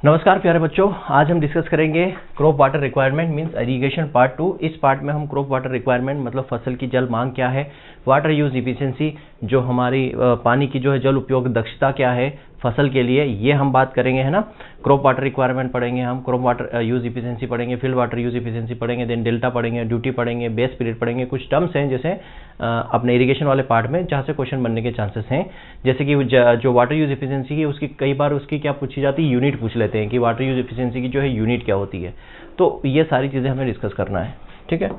नमस्कार प्यारे बच्चों, आज हम डिस्कस करेंगे crop water requirement means irrigation part 2। इस पार्ट में हम क्रॉप वाटर रिक्वायरमेंट मतलब फसल की जल मांग क्या है, वाटर यूज इफिशिएंसी जो हमारी पानी की जो है जल उपयोग दक्षता क्या है फसल के लिए, ये हम बात करेंगे, है ना। क्रॉप वाटर रिक्वायरमेंट पढ़ेंगे, हम क्रॉप वाटर यूज इफिशिएंसी पढ़ेंगे, फील्ड वाटर यूज इफिशिएंसी पढ़ेंगे, देन डेल्टा पढ़ेंगे, ड्यूटी पढ़ेंगे, बेस पीरियड पढ़ेंगे। कुछ टर्म्स हैं जैसे अपने इरिगेशन वाले पार्ट में जहाँ से क्वेश्चन बनने के चांसेस हैं, जैसे कि जो वाटर यूज इफिशिएंसी की उसकी कई बार उसकी क्या पूछी जाती है, यूनिट पूछ लेते हैं कि वाटर यूज इफिशिएंसी की जो है यूनिट क्या होती है। तो ये सारी चीज़ें हमें डिस्कस करना है, ठीक है।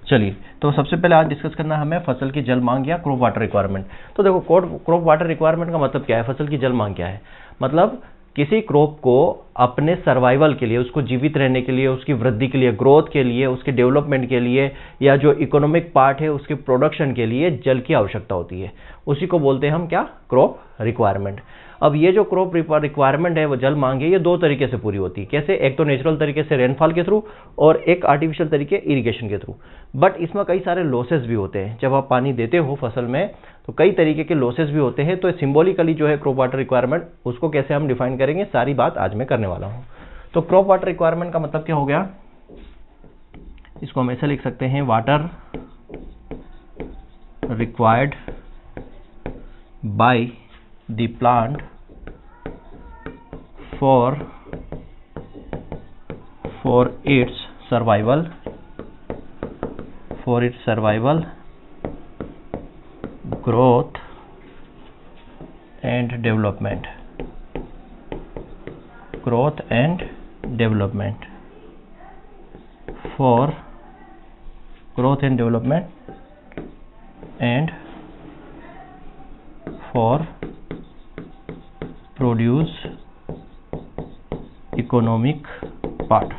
चलिए, तो सबसे पहले आज डिस्कस करना है हमें फसल की जल मांग या क्रॉप वाटर रिक्वायरमेंट। तो देखो, क्रॉप वाटर रिक्वायरमेंट का मतलब क्या है, फसल की जल मांग क्या है, मतलब किसी क्रॉप को अपने सर्वाइवल के लिए, उसको जीवित रहने के लिए, उसकी वृद्धि के लिए, ग्रोथ के लिए, उसके डेवलपमेंट के लिए, या जो इकोनॉमिक पार्ट है उसके प्रोडक्शन के लिए जल की आवश्यकता होती है, उसी को बोलते हैं हम क्या, क्रॉप रिक्वायरमेंट। अब ये जो क्रॉप रिक्वायरमेंट है वो जल मांग है, ये दो तरीके से पूरी होती है। कैसे, एक तो नेचुरल तरीके से रेनफॉल के थ्रू और एक आर्टिफिशियल तरीके इरिगेशन के थ्रू। बट इसमें कई सारे लॉसेस भी होते हैं, जब आप पानी देते हो फसल में तो कई तरीके के लॉसेस भी होते हैं। तो सिंबॉलिकली जो है क्रॉप वाटर रिक्वायरमेंट, उसको कैसे हम डिफाइन करेंगे, सारी बात आज मैं करने वाला हूँ। तो क्रॉप वाटर रिक्वायरमेंट का मतलब क्या हो गया, इसको हम ऐसे लिख सकते हैं, water required by the plant for its survival, growth and development, for growth and development and for produce economic part.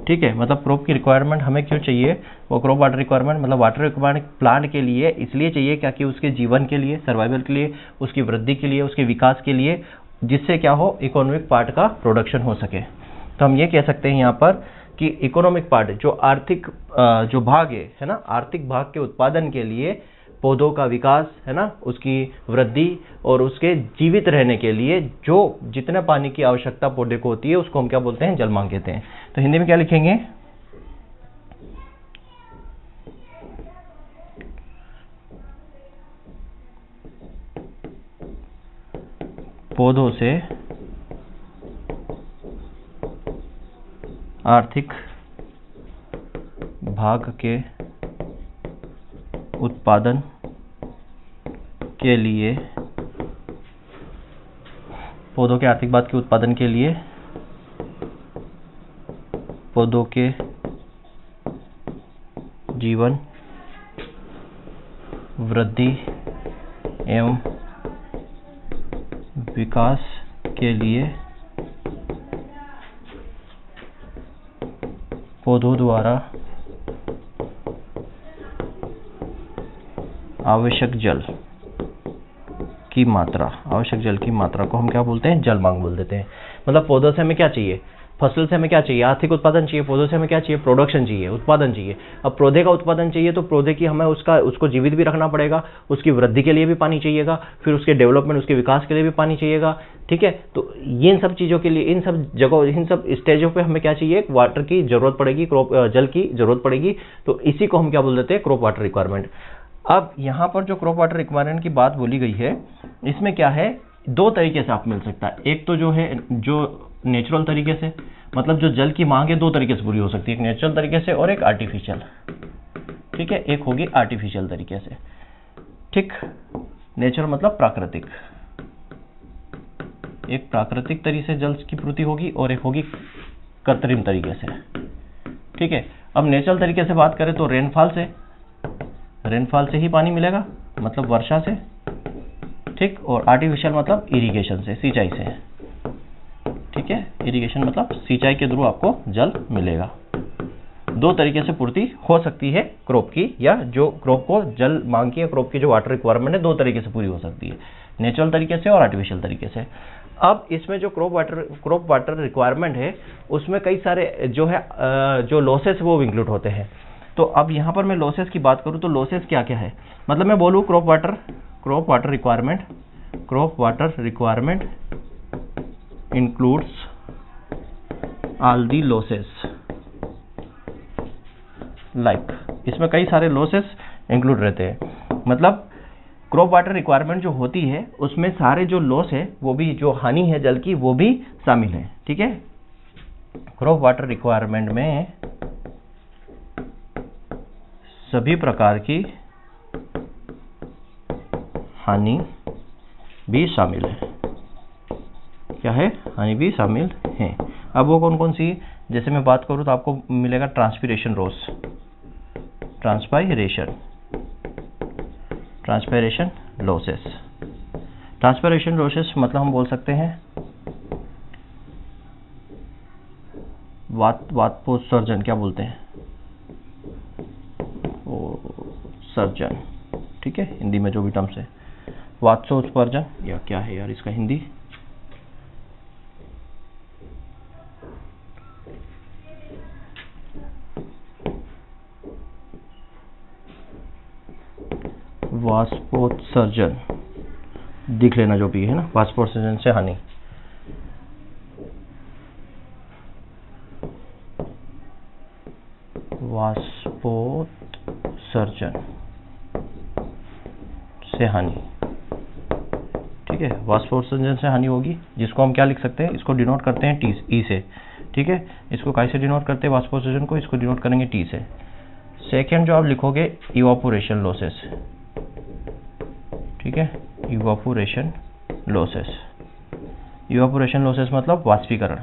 ठीक है, मतलब क्रॉप की रिक्वायरमेंट हमें क्यों चाहिए, वो क्रॉप वाटर रिक्वायरमेंट मतलब वाटर रिक्वायरमेंट प्लांट के लिए इसलिए चाहिए क्या कि उसके जीवन के लिए, सर्वाइवल के लिए, उसकी वृद्धि के लिए, उसके विकास के लिए, जिससे क्या हो, इकोनॉमिक पार्ट का प्रोडक्शन हो सके। तो हम ये कह सकते हैं यहाँ पर कि इकोनॉमिक पार्ट जो आर्थिक जो भाग है ना, आर्थिक भाग के उत्पादन के लिए पौधों का विकास, है ना, उसकी वृद्धि और उसके जीवित रहने के लिए जो जितना पानी की आवश्यकता पौधे को होती है उसको हम क्या बोलते हैं, जल मांग कहते हैं। तो हिंदी में क्या लिखेंगे, पौधों से आर्थिक भाग के उत्पादन के लिए, पौधों के आर्थिक भाग के उत्पादन के लिए पौधों के जीवन, वृद्धि एवं विकास के लिए पौधों द्वारा आवश्यक जल की मात्रा को हम क्या बोलते हैं, जल मांग बोल देते हैं। मतलब पौधों से हमें क्या चाहिए, फसल से हमें क्या चाहिए, आर्थिक उत्पादन चाहिए, पौधों से हमें क्या चाहिए, प्रोडक्शन चाहिए, उत्पादन चाहिए। अब पौधे का उत्पादन चाहिए तो पौधे की हमें उसको जीवित भी रखना पड़ेगा, उसकी वृद्धि के लिए भी पानी चाहिएगा, फिर उसके डेवलपमेंट, उसके विकास के लिए भी पानी चाहिएगा, ठीक है। तो इन सब चीज़ों के लिए, इन सब जगहों, इन सब स्टेजों पे हमें क्या चाहिए, वाटर की जरूरत पड़ेगी, जल की जरूरत पड़ेगी। तो इसी को हम क्या बोल देते हैं, क्रॉप वाटर रिक्वायरमेंट। अब यहाँ पर जो क्रॉप वाटर रिक्वायरमेंट की बात बोली गई है, इसमें क्या है, दो तरीके से आप मिल सकता है। एक तो जो है जो नेचुरल तरीके से, मतलब जो जल की मांग है दो तरीके से पूरी हो सकती है, एक नेचुरल तरीके से और एक आर्टिफिशियल, ठीक है, एक होगी आर्टिफिशियल तरीके से, ठीक। नेचुरल मतलब प्राकृतिक, एक प्राकृतिक तरीके से जल की पूर्ति होगी और एक होगी कृत्रिम तरीके से, ठीक है। अब नेचुरल तरीके से बात करें तो रेनफॉल से ही पानी मिलेगा, मतलब वर्षा से, ठीक। और आर्टिफिशियल मतलब इरिगेशन से, सिंचाई से, ठीक है। इरिगेशन मतलब सिंचाई के थ्रू आपको जल मिलेगा। दो तरीके से पूर्ति हो सकती है क्रॉप की, या जो क्रॉप को जल मांग की, क्रॉप की जो वाटर रिक्वायरमेंट है दो तरीके से पूरी हो सकती है, नेचुरल तरीके से और आर्टिफिशियल तरीके से। अब इसमें जो क्रॉप वाटर रिक्वायरमेंट है उसमें कई सारे जो है जो लॉसेस वो इंक्लूड होते हैं। तो अब यहाँ पर मैं लॉसेस की बात करूँ तो लॉसेस क्या क्या है, मतलब मैं बोलूँ crop water requirement includes all the losses, like इसमें कई सारे लॉसेस इंक्लूड रहते हैं। मतलब क्रॉप वाटर रिक्वायरमेंट जो होती है उसमें सारे जो लॉस है वो भी, जो हानि है जल की, वो भी शामिल है। ठीक है, क्रॉप वाटर रिक्वायरमेंट में सभी प्रकार की हानि भी शामिल है। क्या है? हानि भी शामिल है। अब वो कौन कौन सी, जैसे मैं बात करूं तो आपको मिलेगा transpiration loss, transpiration losses. Transpiration losses मतलब हम बोल सकते हैं वातपोत्सर्जन, क्या बोलते हैं, सर्जन। ठीक है, हिंदी में जो भी टर्म्स है, वातसोत्सर्जन या क्या है यार इसका हिंदी, वाष्पोत्सर्जन, दिख लेना जो भी है ना, वाष्पोत्सर्जन से हानि। वाष्पोत्सर्जन से हानि। ठीक है, वाष्पोत्सर्जन से हानि होगी, जिसको हम क्या लिख सकते हैं, इसको डिनोट करते हैं ई से। ठीक है, इसको कैसे डिनोट करते हैं वाष्पोत्सर्जन को, इसको डिनोट करेंगे टी से। सेकेंड जो आप लिखोगे इवापोरेशन लॉसेस। ठीक है, इवापोरेशन लॉसेस, इवापोरेशन लॉसेस मतलब वाष्पीकरण,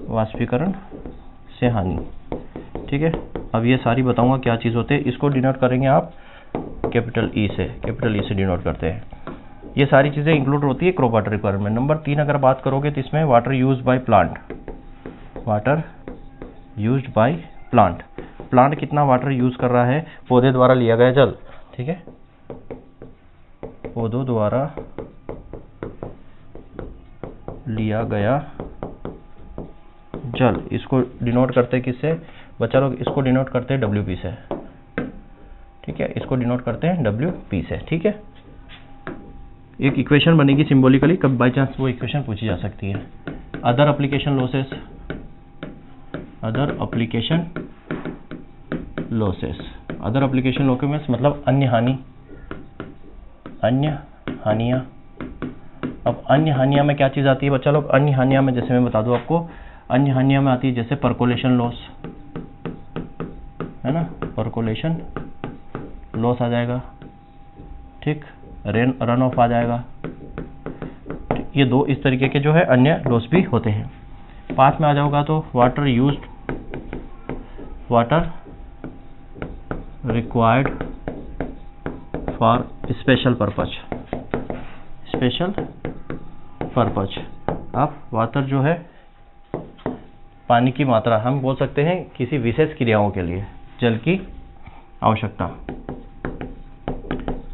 वाष्पीकरण से हानि। ठीक है, अब ये सारी बताऊंगा क्या चीज़ होते हैं। इसको डिनोट करेंगे आप कैपिटल ई से डिनोट करते हैं। ये सारी चीज़ें इंक्लूड होती है क्रॉप वाटर रिक्वायरमेंट। नंबर 3 अगर बात करोगे तो इसमें water use by plant, water used by plant. Plant कितना वाटर यूज कर रहा है, पौधे द्वारा लिया गया जल। ठीक है, पौधों द्वारा लिया गया जल, इसको डिनोट करते हैं किससे बच्चा लोग, इसको डिनोट करते हैं WP से। ठीक है, इसको डिनोट करते हैं WP से। ठीक है, एक इक्वेशन बनेगी सिंबॉलिकली, कब बाई चांस वो इक्वेशन पूछी जा सकती है। Other application losses, other application losses, other application losses मतलब अन्य हानि, अन्य हानियाँ। अब अन्य हानियाँ में क्या चीज़ आती है बच्चा लोग, अन्य हानियाँ में जैसे मैं बता दूँ आपको, अन्य हानियाँ में आती है जैसे परकोलेशन लॉस, है ना, परकोलेशन लॉस आ जाएगा। ठीक, रन ऑफ आ जाएगा। ये दो इस तरीके के जो है अन्य लॉस भी होते हैं। पास में आ जाओगा तो water used, water required for special purpose, special purpose. अब वाटर जो है पानी की मात्रा, हम बोल सकते हैं किसी विशेष क्रियाओं के लिए जल की आवश्यकता,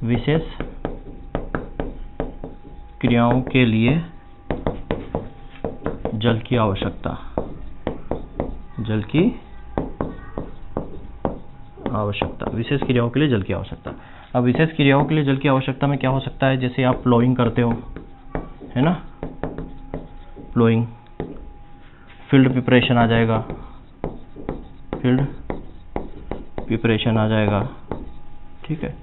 विशेष क्रियाओं के लिए जल की आवश्यकता, जल की आवश्यकता, विशेष क्रियाओं के लिए जल की आवश्यकता। अब विशेष क्रियाओं के लिए जल की आवश्यकता में क्या हो सकता है, जैसे आप प्लोइंग करते हो, है ना, प्लोइंग, फील्ड प्रिपरेशन आ जाएगा, फील्ड प्रिपरेशन आ जाएगा। ठीक है,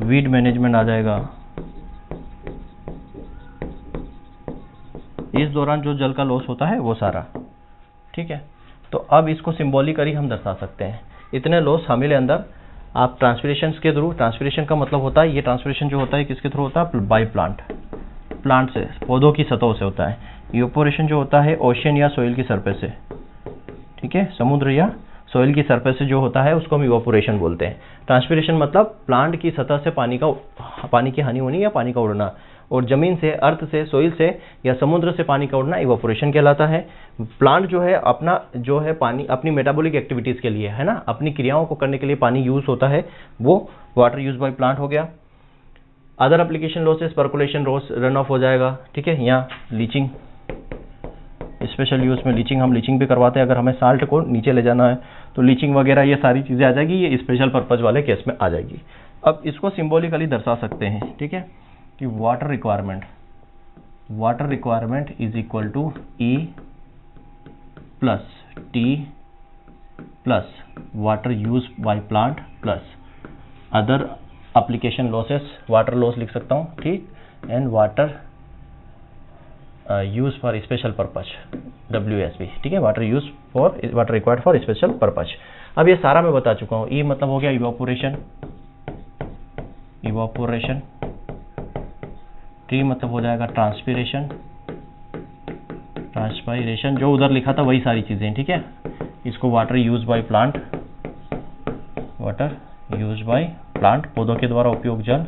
वीड मैनेजमेंट आ जाएगा। इस दौरान जो जल का लॉस होता है वो सारा। ठीक है, तो अब इसको सिंबॉलिकली हम दर्शा सकते हैं, इतने लॉस शामिल है अंदर। आप ट्रांसपिरेशन के थ्रू, ट्रांसपिरेशन का मतलब होता है, ये ट्रांसपिरेशन जो होता है किसके थ्रू होता है, बाय प्लांट, प्लांट से, पौधों की सतहों से होता है। इवेपोरेशन जो होता है ओशियन या सोइल की सरफेस से। ठीक है, समुद्र या सोइल की सरफेस से जो होता है उसको हम इवेपोरेशन बोलते हैं। ट्रांसपिरेशन मतलब प्लांट की सतह से पानी की हानि होनी या पानी का उड़ना, और जमीन से, अर्थ से, सोइल से या समुद्र से पानी का उड़ना इवेपोरेशन कहलाता है। प्लांट जो है अपना जो है पानी अपनी मेटाबॉलिक एक्टिविटीज़ के लिए, है ना, अपनी क्रियाओं को करने के लिए पानी यूज होता है, वो वाटर यूज बाय प्लांट हो गया। Other application losses, percolation loss, run of हो जाएगा। ठीक है, यहाँ लीचिंग, स्पेशल यूज में लीचिंग, हम लीचिंग भी करवाते हैं, अगर हमें साल्ट को नीचे ले जाना है तो लीचिंग वगैरह ये सारी चीज़ें आ जाएगी, ये स्पेशल पर्पज वाले केस में आ जाएगी। अब इसको सिंबॉलिकली दर्शा सकते हैं। ठीक है, कि water requirement, water requirement is equal to E plus T plus water use by plant plus other application losses, water loss लिख सकता हूँ, ठीक, and water use for special purpose, WSP, ठीक है, water required for special purpose. अब ये सारा मैं बता चुका हूँ। E मतलब हो गया इवापोरेशन, T मतलब हो जाएगा ट्रांसपिरेशन, जो उधर लिखा था वही सारी चीजें, ठीक है। इसको वाटर यूज बाय प्लांट, पौधों के द्वारा उपयोग जल,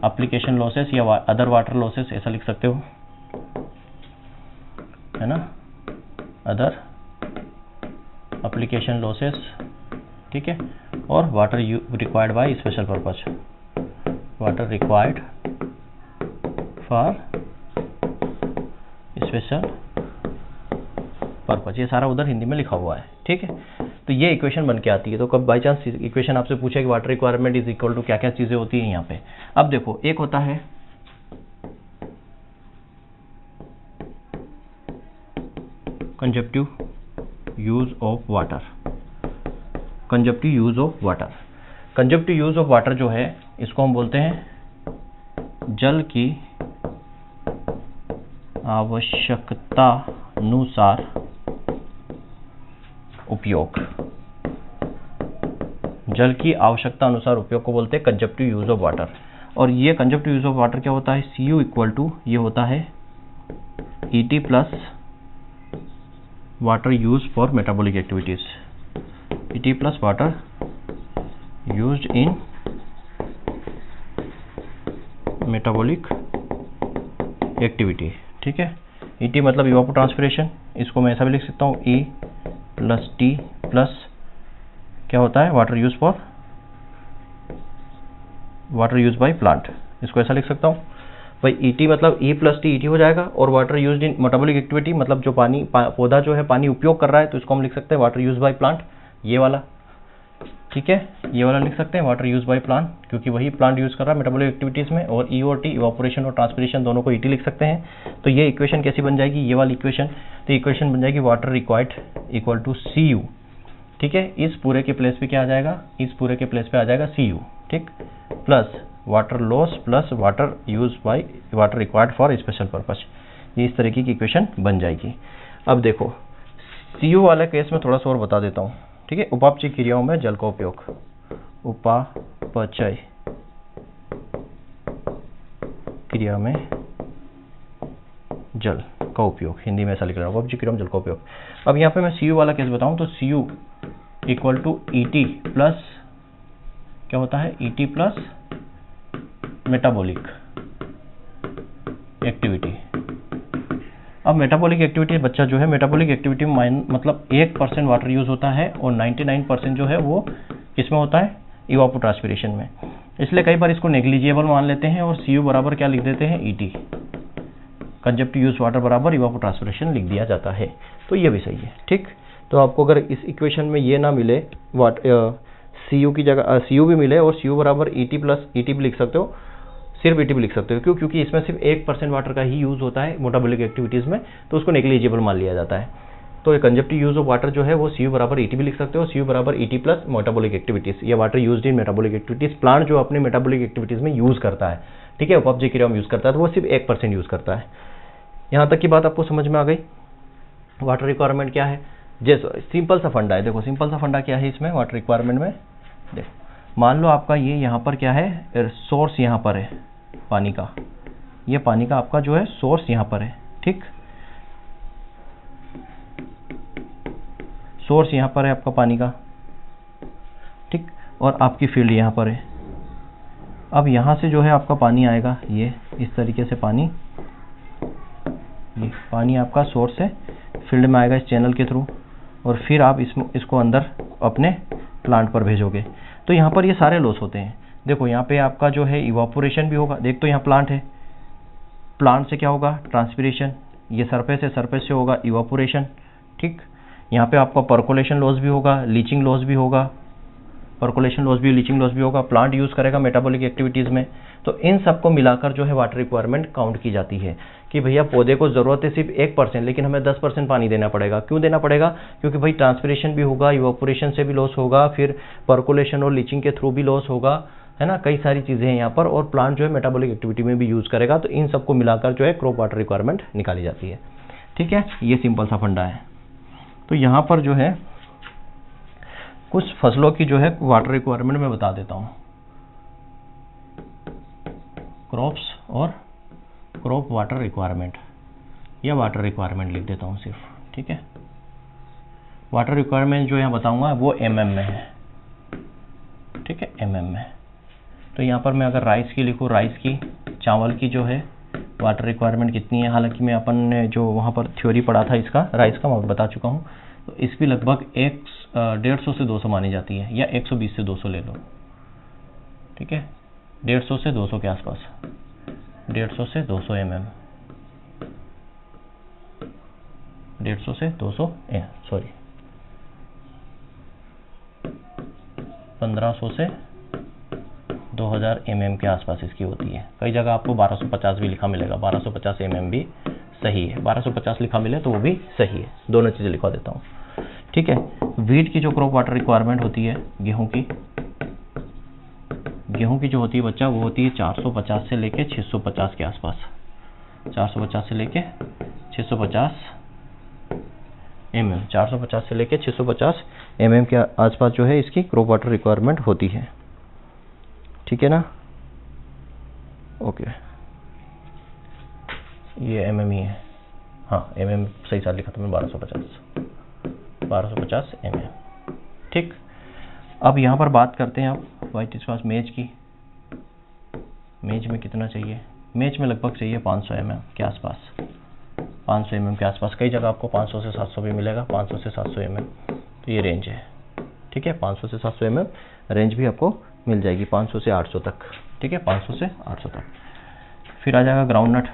एप्लीकेशन लॉसेस या अदर वाटर लॉसेस ऐसा लिख सकते हो, है ना, अदर एप्लीकेशन लॉसेस, ठीक है, और water required by special purpose, water required for special purpose, ये सारा उधर हिंदी में लिखा हुआ है, ठीक है। तो ये इक्वेशन बन के आती है। तो कब बाई चांस इक्वेशन आपसे पूछे कि water requirement is equal to क्या क्या चीजें होती हैं यहाँ पे। अब देखो, एक होता है conjunctive use of water, conjunctive use of water जो है इसको हम बोलते हैं जल की आवश्यकता अनुसार उपयोग, जल की आवश्यकता अनुसार उपयोग को बोलते हैं कंजप्टिव यूज ऑफ वाटर। और ये कंजप्टिव यूज ऑफ वाटर क्या होता है, Cu इक्वल टू ये होता है ET plus water use for metabolic activities, ET plus water used in metabolic activity, ठीक है। ET मतलब इवापोट्रांसपिरेशन, इसको मैं ऐसा भी लिख सकता हूँ E प्लस T प्लस क्या होता है वाटर यूज बाय प्लांट, इसको ऐसा लिख सकता हूँ भाई। ET मतलब E प्लस T ET हो जाएगा, और water used in metabolic activity मतलब जो पौधा जो है पानी उपयोग कर रहा है, तो इसको हम लिख सकते हैं वाटर यूज बाय प्लांट, ये वाला, ठीक है, ये वाला लिख सकते हैं वाटर यूज बाय प्लांट, क्योंकि वही प्लांट यूज कर रहा है मेटाबॉलिक एक्टिविटीज में। और E और T इवापोरेशन और ट्रांसपिरेशन दोनों को ET लिख सकते हैं। तो ये इक्वेशन कैसी बन जाएगी, ये वाली इक्वेशन, तो इक्वेशन बन जाएगी water required equal to Cu, ठीक है। इस पूरे के प्लेस पे क्या आ जाएगा, इस पूरे के प्लेस पे आ जाएगा Cu, ठीक, plus water loss plus water use by water required for special purpose, ये इस तरीके की इक्वेशन बन जाएगी। अब देखो Cu वाले केस में थोड़ा सा और बता देता हूँ, ठीक है। उपापचय क्रियाओं में जल का उपयोग, उपापचय क्रिया में जल का उपयोग, हिंदी में ऐसा लिख रहा हूँ, उपापचय क्रिया में जल का उपयोग। अब यहाँ पे मैं Cu वाला केस बताऊँ तो Cu equal to ET plus क्या होता है, ET प्लस मेटाबॉलिक एक्टिविटी। अब मेटाबॉलिक एक्टिविटी बच्चा जो है मेटाबॉलिक एक्टिविटी में मतलब 1% वाटर यूज होता है और 99% जो है वो किसमें होता है, इवापोट्रांसपिरेशन में। इसलिए कई बार इसको नेग्लिजिबल मान लेते हैं और Cu बराबर क्या लिख देते हैं, ET, कंजप्टिव यूज वाटर बराबर इवापोट्रांसपिरेशन लिख दिया जाता है। तो ये भी सही है, ठीक। तो आपको अगर इस इक्वेशन में ये ना मिले Cu की जगह Cu भी मिले और Cu बराबर ET प्लस ET भी लिख सकते हो, सिर्फ ET भी लिख सकते हो, क्यों, क्योंकि इसमें सिर्फ 1% वाटर का ही यूज होता है मेटाबॉलिक एक्टिविटीज में, तो उसको नेग्लिजिबल मान लिया जाता है। तो ये कंजप्टिव यूज ऑफ वाटर जो है वो Cu बराबर ET भी लिख सकते हो, Cu बराबर ET प्लस मेटाबॉलिक एक्टिविटीज या water used in metabolic activities, plant जो अपने मेटाबॉलिक एक्टिविटीज में यूज करता है, ठीक है, उपापचय क्रिया में यूज करता है, तो वो सिर्फ 1% यूज करता है। यहाँ तक की बात आपको समझ में आ गई। वाटर रिक्वायरमेंट क्या है, जैसे सिंपल सा फंडा है, देखो सिंपल सा फंडा क्या है इसमें वाटर रिक्वायरमेंट में। देखो मान लो आपका ये यहाँ पर क्या है, सोर्स यहाँ पर है पानी का, ये पानी का आपका जो है सोर्स यहाँ पर है, ठीक, सोर्स यहाँ पर है आपका पानी का, ठीक, और आपकी फील्ड यहाँ पर है। अब यहाँ से जो है आपका पानी आएगा, ये इस तरीके से पानी, ये पानी आपका सोर्स से फील्ड में आएगा इस चैनल के थ्रू, और फिर आप इसको अंदर अपने प्लांट पर भेजोगे। तो यहाँ पर ये सारे लॉस होते हैं। देखो यहाँ पे आपका जो है इवापोरेशन भी होगा, देख तो यहाँ प्लांट है, प्लांट से क्या होगा, ट्रांसपिरेशन, ये सरफेस है, सरफेस से होगा इवापोरेशन, ठीक। यहाँ पे आपका पर्कोलेशन लॉस भी होगा, लीचिंग लॉस भी होगा, पर्कुलेशन लॉस भी, लीचिंग लॉस भी होगा, प्लांट यूज़ करेगा मेटाबॉलिक एक्टिविटीज़ में। तो इन सबको मिलाकर जो है वाटर रिक्वायरमेंट काउंट की जाती है कि भैया पौधे को ज़रूरत है सिर्फ 1%, लेकिन हमें 10% पानी देना पड़ेगा। क्यों देना पड़ेगा? क्योंकि भाई ट्रांसपिरेशन भी होगा, इवापोरेशन से भी लॉस होगा, फिर पर्कुलेशन और लीचिंग के थ्रू भी लॉस होगा, है ना, कई सारी चीज़ें हैं यहाँ पर, और प्लांट जो है मेटाबॉलिक एक्टिविटी में भी यूज़ करेगा। तो इन सबको मिलाकर जो है क्रॉप वाटर रिक्वायरमेंट निकाली जाती है। ठीक है, ये सिंपल सा फंडा है। तो यहाँ पर जो है कुछ फसलों की जो है वाटर रिक्वायरमेंट मैं बता देता हूँ, क्रॉप्स और क्रॉप वाटर रिक्वायरमेंट, या वाटर रिक्वायरमेंट लिख देता हूँ सिर्फ। ठीक है, वाटर रिक्वायरमेंट जो यहाँ बताऊँगा वो mm में है। ठीक है, mm में। तो यहाँ पर मैं अगर राइस की लिखूँ, राइस की, चावल की जो है वाटर रिक्वायरमेंट कितनी है, हालांकि मैं अपन ने जो वहाँ पर थ्योरी पढ़ा था इसका राइस का मैं बता चुका हूँ। तो इसकी लगभग 150 से 200 मानी जाती है, या 120 से 200 ले लो। ठीक है, 150 से 200 के आसपास, 150 से 200 mm, 150 से 200 सॉरी 1500 से 2000 mm के आसपास इसकी होती है। कई जगह आपको 1250 भी लिखा मिलेगा, 1250 mm भी सही है, 1250 लिखा मिले तो वो भी सही है, दोनों चीज़ें लिखवा देता हूँ। ठीक है, वीट की जो क्रॉप वाटर रिक्वायरमेंट होती है, गेहूं की जो होती है बच्चा, वो होती है 450 से लेके 650 के आसपास, 450 से लेके 650 mm, 450 से लेके 650 mm के आसपास जो है इसकी क्रॉप वाटर रिक्वायरमेंट होती है। ठीक है ना, ओके, ये mm ही है, हाँ mm सही साल लिखा था मैं, 1250 mm। ठीक, अब यहाँ पर बात करते हैं आप वाइट स्क्वाश मेज की। मेज में कितना चाहिए? मेज में लगभग चाहिए 500 mm के आसपास, 500 mm के आसपास। कई जगह आपको 500 से 700 भी मिलेगा, 500 से 700 mm, तो ये रेंज है। ठीक है, 500 से 700 mm रेंज भी आपको मिल जाएगी, 500 से 800 तक। ठीक है, 500 से 800 तक। फिर आ जाएगा ग्राउंड नट।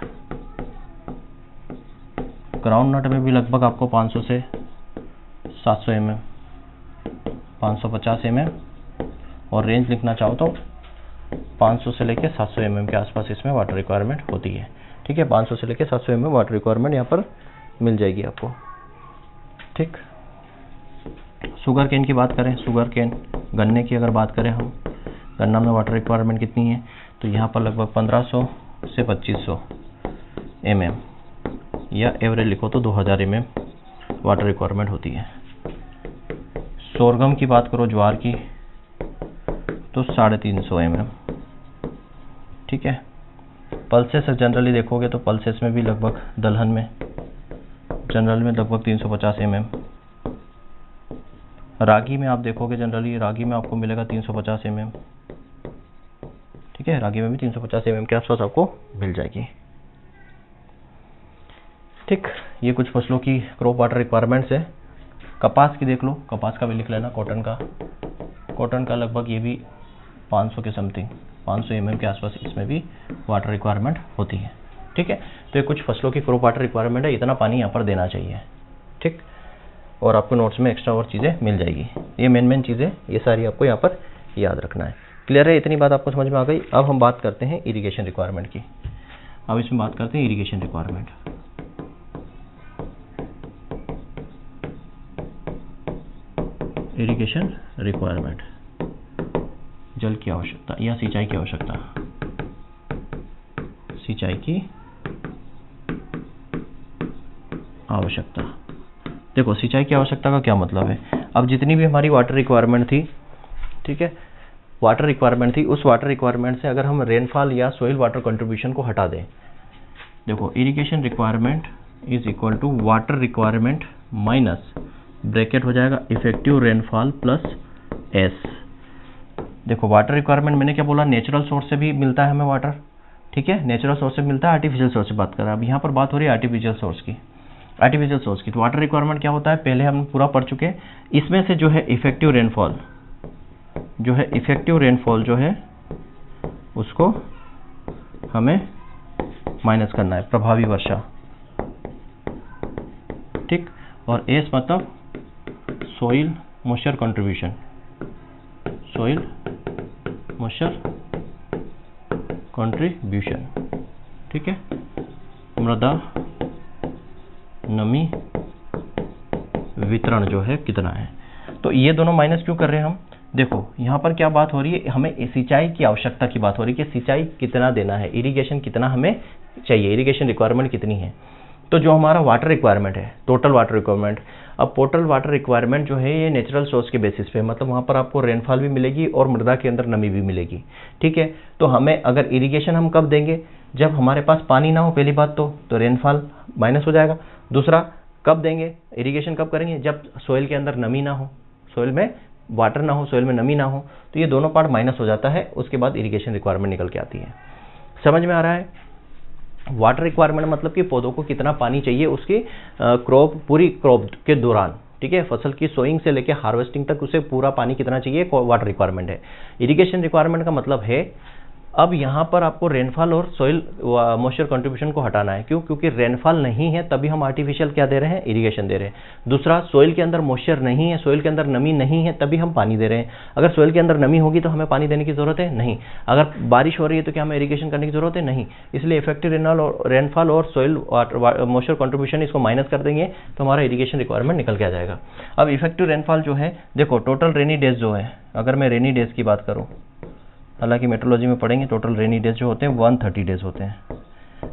ग्राउंड नट में भी लगभग आपको 500 से 700 mm, 550 mm, और रेंज लिखना चाहो तो 500 से लेकर 700 mm के आसपास इसमें वाटर रिक्वायरमेंट होती है। ठीक है, 500 से लेकर 700 mm वाटर रिक्वायरमेंट यहाँ पर मिल जाएगी आपको। ठीक, शुगर केन की बात करें, शुगर केन, गन्ने की अगर बात करें हम, गन्ना में वाटर रिक्वायरमेंट कितनी है, तो यहाँ पर लगभग 1500 से 2500 mm, या एवरेज लिखो तो 2000 mm वाटर रिक्वायरमेंट होती है। सोरगम की बात करो, ज्वार की, तो 350 mm। ठीक है, पल्सेस जनरली देखोगे तो पल्सेस में भी लगभग दलहन में जनरल में लगभग 350 mm। रागी में आप देखोगे जनरली, रागी में आपको मिलेगा 350 mm। ठीक है, रागी में भी 350 mm के आसपास आपको मिल जाएगी। ठीक, ये कुछ फसलों की क्रॉप वाटर रिक्वायरमेंट्स है। कपास की देख लो, कपास का भी लिख लेना, कॉटन का लगभग ये भी 500 के समथिंग, 500 mm के आसपास इसमें भी वाटर रिक्वायरमेंट होती है। ठीक है, तो ये कुछ फसलों की क्रॉप वाटर रिक्वायरमेंट है, इतना पानी यहाँ पर देना चाहिए। ठीक, और आपको नोट्स में एक्स्ट्रा और चीज़ें मिल जाएगी। ये मेन चीज़ें ये सारी आपको यहाँ पर याद रखना है। क्लियर है? इतनी बात आपको समझ में आ गई। अब हम बात करते हैं इरिगेशन रिक्वायरमेंट की। अब इसमें बात करते हैं इरिगेशन रिक्वायरमेंट। इरिगेशन रिक्वायरमेंट, जल की आवश्यकता या सिंचाई की आवश्यकता, सिंचाई की आवश्यकता। देखो, सिंचाई की आवश्यकता का क्या मतलब है? अब जितनी भी हमारी वाटर रिक्वायरमेंट थी, ठीक है, वाटर रिक्वायरमेंट थी, उस वाटर रिक्वायरमेंट से अगर हम रेनफॉल या सोइल वाटर कंट्रीब्यूशन को हटा दें, देखो irrigation requirement is equal to water requirement minus bracket हो जाएगा इफेक्टिव रेनफॉल प्लस एस। देखो वाटर रिक्वायरमेंट मैंने क्या बोला, नेचुरल सोर्स से भी मिलता है हमें वाटर, ठीक है, नेचुरल सोर्स से मिलता है, आर्टिफिशियल सोर्स से बात कर रहे हैं। अब यहाँ पर बात हो रही है आर्टिफिशियल सोर्स की। आर्टिफिशियल सोर्स की तो वाटर रिक्वायरमेंट क्या होता है, पहले हम पूरा पढ़ चुके हैं। इसमें से जो है इफेक्टिव रेनफॉल, जो है इफेक्टिव रेनफॉल जो है उसको हमें माइनस करना है, प्रभावी वर्षा, ठीक। और एस मतलब soil moisture contribution, soil moisture contribution, ठीक है, मृदा नमी वितरण जो है कितना है। तो ये दोनों माइनस क्यों कर रहे हैं हम, देखो यहाँ पर क्या बात हो रही है, हमें सिंचाई की आवश्यकता की बात हो रही है कि सिंचाई कितना देना है, इरिगेशन कितना हमें चाहिए, इरिगेशन रिक्वायरमेंट कितनी है। तो जो हमारा वाटर रिक्वायरमेंट है, टोटल वाटर रिक्वायरमेंट, अब टोटल वाटर रिक्वायरमेंट जो है ये नेचुरल सोर्स के बेसिस पे, मतलब वहाँ पर आपको रेनफॉल भी मिलेगी और मृदा के अंदर नमी भी मिलेगी, ठीक है। तो हमें अगर इरिगेशन हम कब देंगे, जब हमारे पास पानी ना हो, पहली बात तो रेनफॉल माइनस हो जाएगा। दूसरा, कब देंगे इरिगेशन, कब करेंगे, जब सोइल के अंदर नमी ना हो, सोइल में वाटर ना हो, सोइल में नमी ना हो, तो ये दोनों पार्ट माइनस हो जाता है, उसके बाद इरिगेशन रिक्वायरमेंट निकल के आती है। समझ में आ रहा है। वाटर रिक्वायरमेंट मतलब कि पौधों को कितना पानी चाहिए उसकी पूरी क्रॉप के दौरान, ठीक है, फसल की सोइंग से लेकर हार्वेस्टिंग तक उसे पूरा पानी कितना चाहिए, वाटर रिक्वायरमेंट है। इरिगेशन रिक्वायरमेंट का मतलब है, अब यहाँ पर आपको रेनफॉल और सोइल मॉइस्चर कंट्रीब्यूशन को हटाना है। क्यों, क्योंकि रेनफॉल नहीं है तभी हम आर्टिफिशियल क्या दे रहे हैं, इरिगेशन दे रहे हैं। दूसरा, सोइल के अंदर मॉइस्चर नहीं है, सोइल के अंदर नमी नहीं है, तभी हम पानी दे रहे हैं। अगर सोइल के अंदर नमी होगी तो हमें पानी देने की जरूरत है नहीं। अगर बारिश हो रही है तो क्या हमें इरिगेशन करने की जरूरत है नहीं। इसलिए इफेक्टिव रेनफॉल और सोइल मॉइस्चर कंट्रीब्यूशन इसको माइनस कर देंगे तो हमारा इरिगेशन रिक्वायरमेंट निकल के आ जाएगा। अब इफेक्टिव रेनफॉल जो है, देखो टोटल रेनी डेज जो है, अगर मैं रेनी डेज की बात करूँ, हालांकि मेट्रोलॉजी में पढ़ेंगे, टोटल रेनी डेज जो होते हैं 130 डेज होते हैं।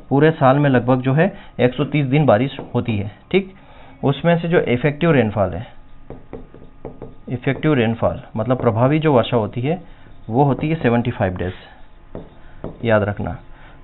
पूरे साल में लगभग जो है 130 दिन बारिश होती है, ठीक। उसमें से जो इफेक्टिव रेनफॉल है, इफेक्टिव रेनफॉल मतलब प्रभावी जो वर्षा होती है वो होती है 75 डेज। याद रखना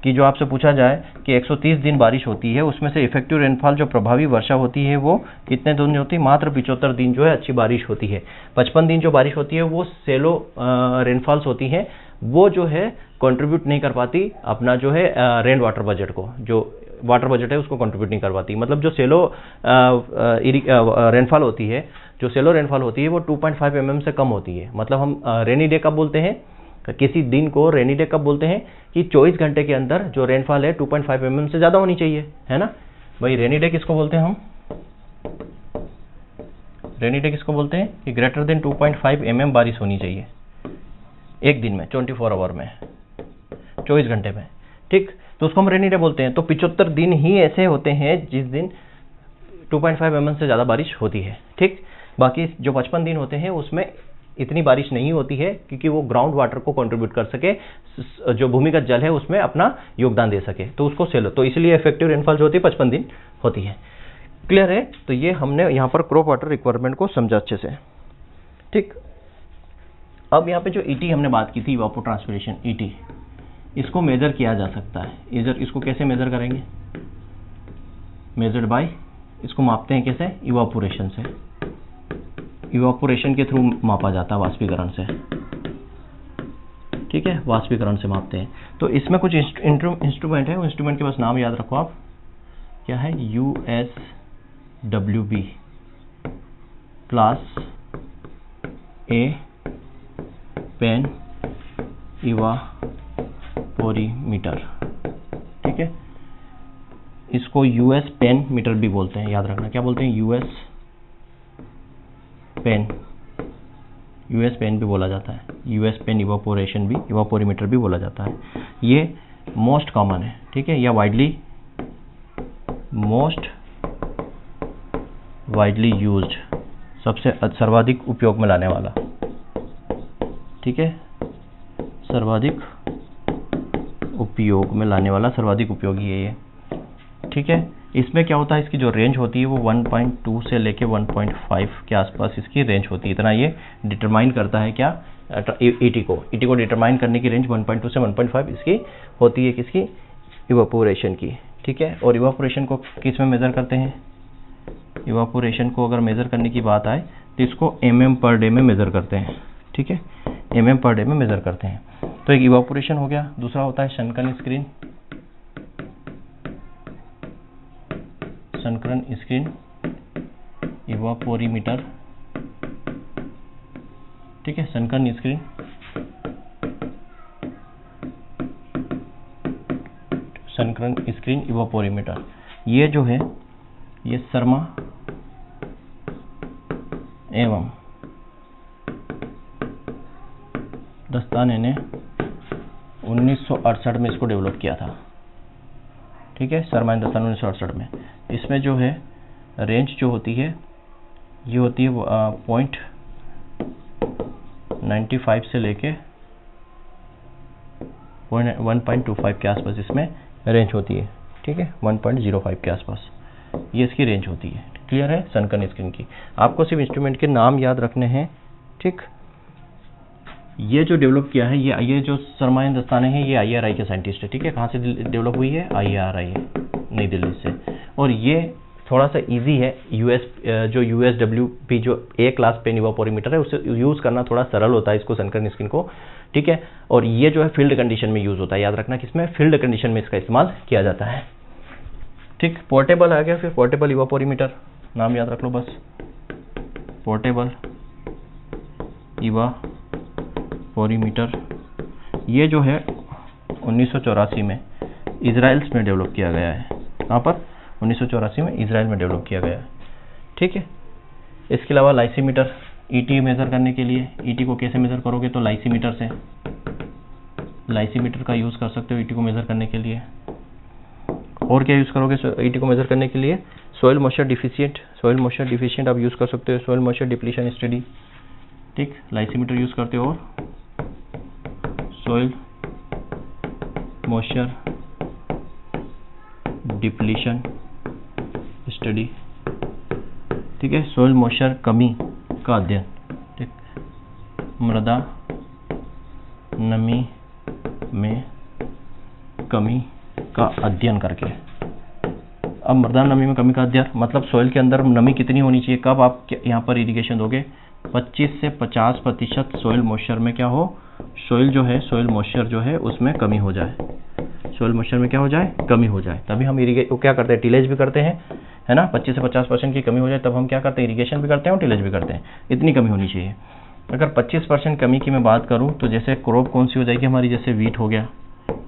कि जो आपसे पूछा जाए कि 130 दिन बारिश होती है, उसमें से इफेक्टिव रेनफॉल जो प्रभावी वर्षा होती है वो कितने दिन होती है, मात्र 75 दिन जो है अच्छी बारिश होती है। 55 दिन जो बारिश होती है वो सेलो रेनफॉल्स होती है, वो जो है कंट्रीब्यूट नहीं कर पाती अपना जो है रेन वाटर बजट को, जो वाटर बजट है उसको कंट्रीब्यूट नहीं कर पाती। मतलब जो सेलो रेनफॉल होती है, जो सेलो रेनफॉल होती है वो 2.5 mm से कम होती है। मतलब हम रेनी डे कब बोलते हैं, किसी दिन को रेनी डे कब बोलते हैं कि 24 घंटे के अंदर जो रेनफॉल है 2.5 mm से ज़्यादा होनी चाहिए, है ना भाई। रेनी डे किसको बोलते हैं हम, रेनी डे किसको बोलते हैं कि ग्रेटर देन 2.5 mm बारिश होनी चाहिए एक दिन में, 24 आवर में, 24 घंटे में, ठीक। तो उसको हम रेनी डे बोलते हैं। तो 75 दिन ही ऐसे होते हैं जिस दिन 2.5 mm से ज़्यादा बारिश होती है, ठीक। बाकी जो 55 दिन होते हैं उसमें इतनी बारिश नहीं होती है क्योंकि वो ग्राउंड वाटर को कंट्रीब्यूट कर सके, जो भूमिगत जल है उसमें अपना योगदान दे सके, तो उसको सेलो, तो इसलिए इफेक्टिव रेनफॉल जो होती है 55 दिन होती है। क्लियर है। तो ये हमने यहाँ पर क्रॉप वाटर रिक्वायरमेंट को समझा अच्छे से, ठीक। अब यहाँ पे जो ईटी हमने बात की थी, इवापोट्रांसपिरेशन, ईटी, इसको मेजर किया जा सकता है। इसको कैसे मेजर करेंगे, मेजर्ड बाय, इसको मापते हैं कैसे, इवापोरेशन से, इवापोरेशन के थ्रू मापा जाता है, वाष्पीकरण से, ठीक है, वाष्पीकरण से मापते हैं। तो इसमें कुछ इंस्ट्रूमेंट है, उस इंस्ट्रूमेंट के बस नाम याद रखो आप, क्या है, USWB क्लास ए पेन इवापोरीमीटर, ठीक है। इसको US पेन मीटर भी बोलते हैं, याद रखना, क्या बोलते हैं, US पेन भी बोला जाता है, US पेन इवापोरेशन भी, इवापोरीमीटर भी बोला जाता है। ये मोस्ट कॉमन है, ठीक है, या मोस्ट वाइडली यूज्ड, सबसे सर्वाधिक उपयोग में लाने वाला, ठीक है, सर्वाधिक उपयोग में लाने वाला, सर्वाधिक उपयोगी है ये, ठीक है। इसमें क्या होता है, इसकी जो रेंज होती है वो 1.2 से लेके 1.5 के आसपास इसकी रेंज होती है। इतना ये डिटरमाइन करता है क्या, ईटी को डिटरमाइन करने की रेंज 1.2 से 1.5 इसकी होती है, किसकी, इवापोरेशन की, ठीक है। और इवापोरेशन को किस में मेजर करते हैं, इवापोरेशन को अगर मेजर करने की बात आए तो इसको mm पर डे में मेजर करते हैं, ठीक है, mm पर डे में मेजर करते हैं। तो एक इवापोरेशन हो गया, दूसरा होता है शनकन स्क्रीन इवापोरीमीटर, ठीक है, शनकन स्क्रीन इवापोरीमीटर। ये जो है ये शर्मा एवं दस्ताने ने 1968 में इसको डेवलप किया था, ठीक है, सरमाइन दस्ताने 1968 में। इसमें जो है रेंज जो होती है ये होती है 0.95 से लेके 1.25 के आसपास इसमें रेंज होती है, ठीक है, 1.05 के आसपास ये इसकी रेंज होती है। क्लियर है सनकन स्क्रीन की। आपको सिर्फ इंस्ट्रूमेंट के नाम याद रखने हैं, ठीक। ये जो डेवलप किया है ये जो सरमाइन दस्ताने हैं ये IRI के साइंटिस्ट है, ठीक है। कहाँ से डेवलप हुई है? IRI नई दिल्ली से। और ये थोड़ा सा इजी है, जो USWP जो A क्लास पेन इवापोरीमीटर है उससे यूज़ करना थोड़ा सरल होता है इसको, सनकन स्क्रीन को, ठीक है। और ये जो है फील्ड कंडीशन में यूज़ होता है, याद रखना किसमें? फील्ड कंडीशन में इसका इस्तेमाल किया जाता है, ठीक। पोर्टेबल आ गया, फिर पोर्टेबल इवापोरीमीटर, नाम याद रख लो बस, पोर्टेबल इवापोरीमीटर। ये जो है 1984 में इजराइल में डेवलप किया गया है। कहाँ पर? 1984 में इजराइल में डेवलप किया गया है, ठीक है। इसके अलावा लाइसीमीटर, ET मेज़र करने के लिए, ET को कैसे मेज़र करोगे? तो लाइसीमीटर से, लाइसीमीटर का यूज़ कर सकते हो ET को मेज़र करने के लिए। और क्या यूज़ करोगे ET को मेज़र करने के लिए? सॉइल मॉइस्चर डिफिशिएंट आप यूज़ कर सकते हो, सॉइल मॉइस्चर डिप्लीशन स्टडी, ठीक, लाइसीमीटर यूज़ करते हो। और सॉइल मॉइस्चर डिप्लीशन स्टडी, ठीक है, सॉइल मॉइस्चर कमी का अध्ययन, ठीक, मृदा नमी में कमी का अध्ययन करके। अब मृदा नमी में कमी का अध्ययन मतलब सॉइल के अंदर नमी कितनी होनी चाहिए, कब आप यहाँ पर इरिगेशन दोगे? 25 से 50% सॉइल मॉइस्चर में क्या हो, सॉइल मॉइस्चर जो है उसमें कमी हो जाए, सॉइल मॉइस्चर में क्या हो जाए? कमी हो जाए। तभी हम क्या करते हैं? टिलेज भी करते हैं, है ना। 25 से 50% की कमी हो जाए तब हम क्या करते हैं? इरिगेशन भी करते हैं और टिलेज भी करते हैं। इतनी कमी होनी चाहिए। अगर 25% कमी की मैं बात करूं तो जैसे क्रॉप कौन सी हो जाएगी हमारी? जैसे वीट हो गया,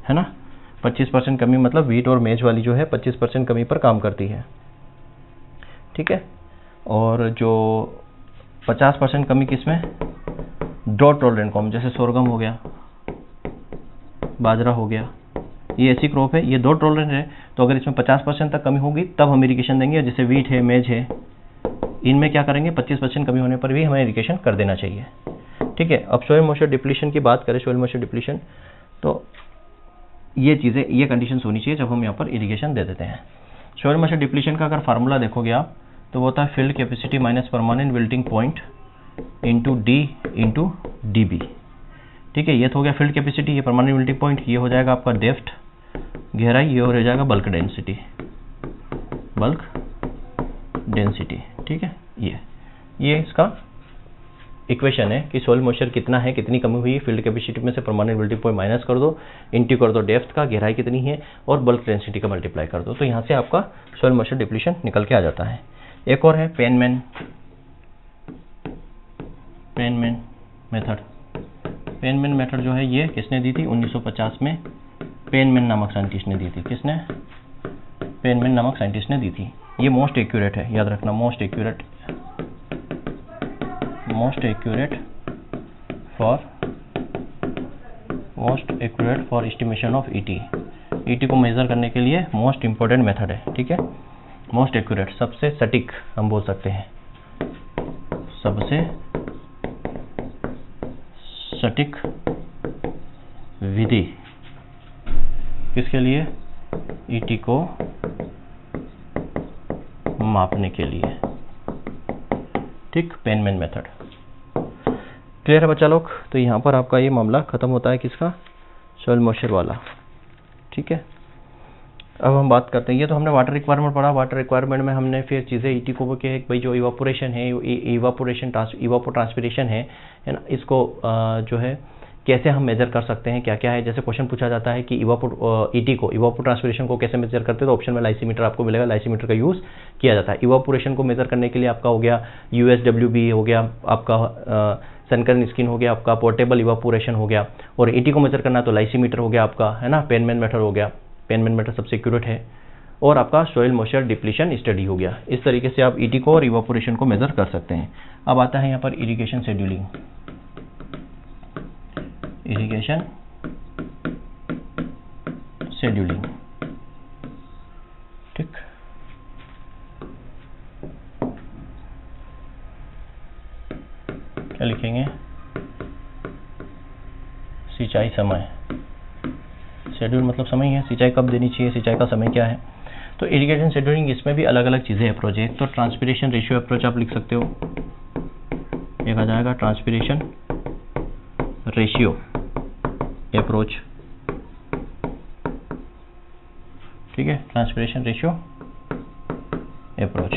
है ना। 25% कमी मतलब वीट और मेज वाली जो है 25% कमी पर काम करती है, ठीक है। और जो 50% कमी किसमें? ड्रॉट टॉलरेंट कॉम, जैसे सोरगम हो गया, बाजरा हो गया, ये ऐसी क्रॉप है, ये ड्रॉट टॉलरेंट है। तो अगर इसमें 50% तक कमी होगी तब हम इरिगेशन देंगे। जैसे वीट है, मेज है, इनमें क्या करेंगे? 25% कमी होने पर भी हमें इरिगेशन कर देना चाहिए, ठीक है। अब सॉइल मॉइस्चर डिप्लीशन की बात करें, सॉइल मॉइस्चर डिप्लीशन, तो ये चीज़ें, ये कंडीशंस होनी चाहिए जब हम यहाँ पर इरिगेशन दे देते हैं। सॉइल मॉइस्चर डिप्लीशन का अगर फार्मूला देखोगे आप तो वो होता है field capacity minus permanent wilting point into DB, ठीक है। ये तो हो गया फील्ड कैपेसिटी, ये परमानेंट विल्टिंग पॉइंट, ये हो जाएगा आपका डेप्थ, गहराई, ये हो जाएगा बल्क डेंसिटी, ठीक है। ये इसका इक्वेशन है कि सॉइल मॉइस्चर कितना है, कितनी कमी हुई, फील्ड कैपेसिटी में से परमानेंट विल्टिंग पॉइंट माइनस कर दो, इंटू कर दो डेप्थ का, गहराई कितनी है, और बल्क डेंसिटी का मल्टीप्लाई कर दो। तो यहाँ से आपका सॉइल मॉइस्चर डिप्लीशन निकल के आ जाता है। एक और है पेनमैन मेथड। पेनमैन मेथड जो है ये किसने दी थी? 1950 में पेनमैन नामक साइंटिस्ट ने दी थी। किसने? पेनमैन नामक साइंटिस्ट ने दी थी। ये मोस्ट एक्यूरेट है, याद रखना, most accurate for estimation of ET को मेजर करने के लिए मोस्ट इंपॉर्टेंट मेथड है, ठीक है। मोस्ट एक्यूरेट, सबसे सटीक हम बोल सकते हैं, सबसे सटीक विधि किसके लिए? ET को मापने के लिए, ठीक, पेनमैन मेथड। क्लियर है बच्चा लोग? तो यहाँ पर आपका ये मामला खत्म होता है किसका? सॉइल मॉइस्चर वाला, ठीक है। अब हम बात करते हैं, ये तो हमने वाटर रिक्वायरमेंट पढ़ा। वाटर रिक्वायरमेंट में हमने फिर चीज़ें ET को के भाई जो इवापोरेशन है, इवापो ट्रांसपिरेशन है ना, इसको जो है कैसे हम मेजर कर सकते हैं, क्या क्या है। जैसे क्वेश्चन पूछा जाता है कि ET को, इवापो ट्रांसपिरेशन को कैसे मेजर करते हैं, तो ऑप्शन में लाइसीमीटर आपको मिलेगा, लाइसीमीटर का यूज़ किया जाता है। इवापोरेशन को मेजर करने के लिए आपका हो गया USWB हो गया, आपका सनकन स्क्रीन हो गया, आपका पोर्टेबल इवापोरेशन हो गया। और ET को मेजर करना तो लाइसीमीटर हो गया आपका, है ना, पेनमैन मेथड हो गया, पेनमैन मेथड सबसे एक्यूरेट है। और आपका सॉइल मॉइस्चर डिप्लीशन स्टडी हो गया। इस तरीके से आप ET को और इवापोरेशन को मेजर कर सकते हैं। अब आता है यहाँ पर इरिगेशन शेड्यूलिंग। Irrigation scheduling. ठीक, क्या लिखेंगे? सिंचाई समय, शेड्यूल मतलब समय है, सिंचाई कब देनी चाहिए, सिंचाई का समय क्या है। तो इरिगेशन शेड्यूलिंग, इसमें भी अलग अलग चीज़ें अप्रोच है। तो ट्रांसपिरेशन रेशियो अप्रोच आप लिख सकते हो, एक आ जाएगा ट्रांसपिरेशन रेशियो अप्रोच। ठीक है, ट्रांसपिरेशन रेशियो अप्रोच।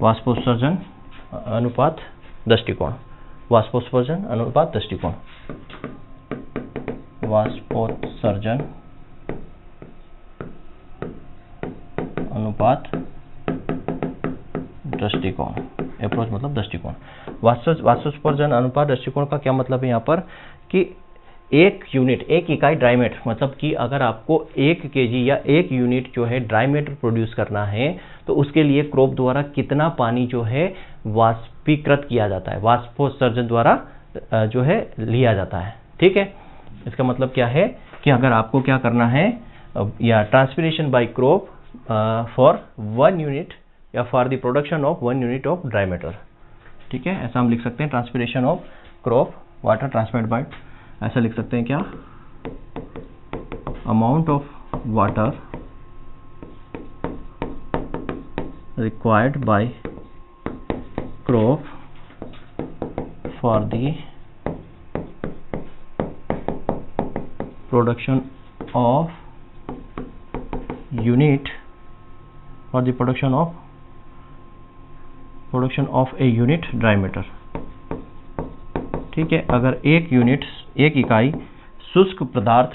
वाष्पोत्सर्जन अनुपात दृष्टिकोण, वाष्पोत्सर्जन अनुपात दृष्टिकोण, वाष्पोत्सर्जन अनुपात दृष्टिकोण। अप्रोच मतलब दृष्टिकोण। वाष्पोत्सर्जन अनुपात दृष्टिकोण का क्या मतलब है यहाँ पर कि एक यूनिट, एक इकाई ड्राईमेट, मतलब कि अगर आपको 1 केजी या 1 यूनिट जो है ड्राईमेट प्रोड्यूस करना है तो उसके लिए क्रॉप द्वारा कितना पानी जो है वाष्पीकृत किया जाता है, वाष्पोत्सर्जन द्वारा जो है लिया जाता है। ठीक है, इसका मतलब क्या है कि अगर आपको क्या करना है, या transpiration by crop for 1 unit या for the production of 1 unit of dry matter. ठीक है, ऐसा हम लिख सकते हैं, transpiration of crop water transmit by, ऐसा लिख सकते हैं क्या, amount of water required by crop for the production of unit, for the production of a unit dry matter. ठीक है, अगर एक यूनिट, एक इकाई शुष्क पदार्थ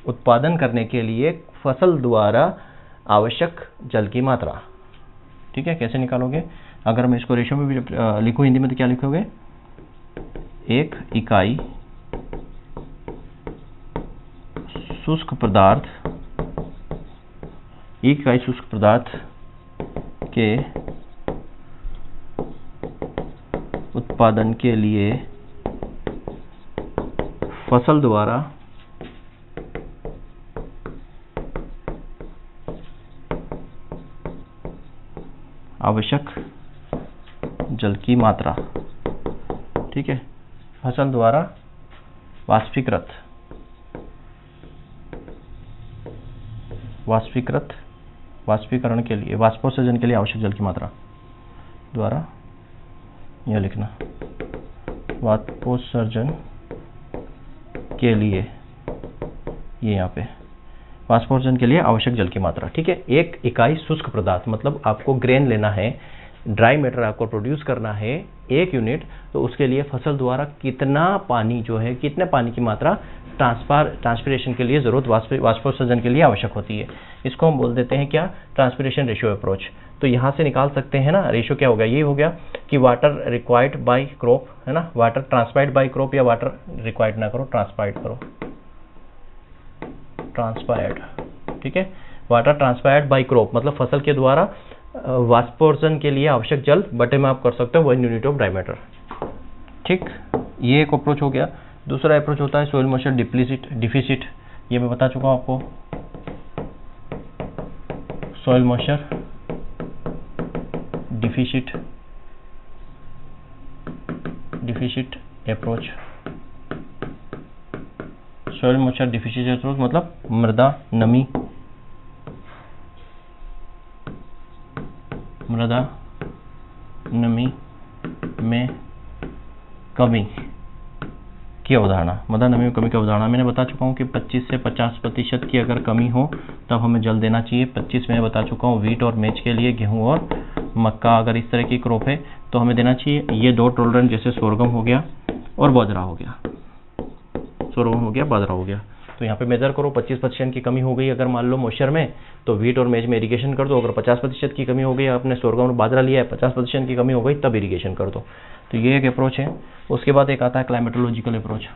उत्पादन करने के लिए फसल द्वारा आवश्यक जल की मात्रा। ठीक है, कैसे निकालोगे? अगर मैं इसको रेशियो में भी लिखूं हिंदी में तो क्या लिखोगे? एक इकाई शुष्क पदार्थ, एक इकाई शुष्क पदार्थ के उत्पादन के लिए फसल द्वारा आवश्यक जल की मात्रा। ठीक है, फसल द्वारा वाष्पीकरण के लिए, वाष्पोत्सर्जन के लिए आवश्यक जल की मात्रा द्वारा, यह लिखना, वाष्पोत्सर्जन के लिए, ये यहाँ पे वाष्पोत्सर्जन के लिए आवश्यक जल की मात्रा। ठीक है, एक इकाई शुष्क पदार्थ मतलब आपको ग्रेन लेना है, ड्राई मैटर आपको प्रोड्यूस करना है 1 यूनिट, तो उसके लिए फसल द्वारा कितना पानी जो है, कितने पानी की मात्रा ट्रांसपिरेशन के लिए जरूरत, वाष्पोत्सर्जन के लिए आवश्यक होती है। इसको हम बोल देते हैं क्या? Transpiration ratio approach. तो यहाँ से निकाल सकते हैं ना, रेशियो क्या हो गया? ये हो गया कि वाटर रिक्वायर्ड बाय क्रॉप, है ना, वाटर ट्रांसपायर्ड बाय क्रॉप, या वाटर रिक्वायर्ड ना करो, ट्रांसपायर्ड करो, ट्रांसपायर्ड। ठीक है, वाटर ट्रांसपायर्ड बाय क्रॉप मतलब फसल के द्वारा वाष्पोत्सर्जन के लिए आवश्यक जल बटे में आप कर सकते हो 1 यूनिट ऑफ ड्राई मैटर। ठीक, ये एक अप्रोच हो गया। दूसरा अप्रोच होता है सोइल मॉइस्चर डिफिसिट, ये मैं बता चुका हूं आपको, soil moisture deficit approach. Soil moisture deficit approach मतलब मृदा नमी में कमी की अवधारणा। मृदा नमी में कमी की अवधारणा मैंने बता चुका हूँ कि 25 से 50% की अगर कमी हो तब हमें जल देना चाहिए। 25 मैंने बता चुका हूँ वीट और मेज के लिए, गेहूं और मक्का अगर इस तरह की क्रॉप है तो हमें देना चाहिए। ये 2 टोलरेंस जैसे सोरगम हो गया और बाजरा हो गया, सोरगम हो गया, बाजरा हो गया, तो यहाँ पे मेजर करो 25% की कमी हो गई अगर मान लो मॉइस्चर में, तो वीट और मेज में इरिगेशन कर दो। अगर 50% की कमी हो गई, आपने सोरगम और बाजरा लिया है, 50% की कमी हो गई, तब इरिगेशन कर दो। तो ये एक अप्रोच है। उसके बाद एक आता है क्लाइमेटोलॉजिकल अप्रोच।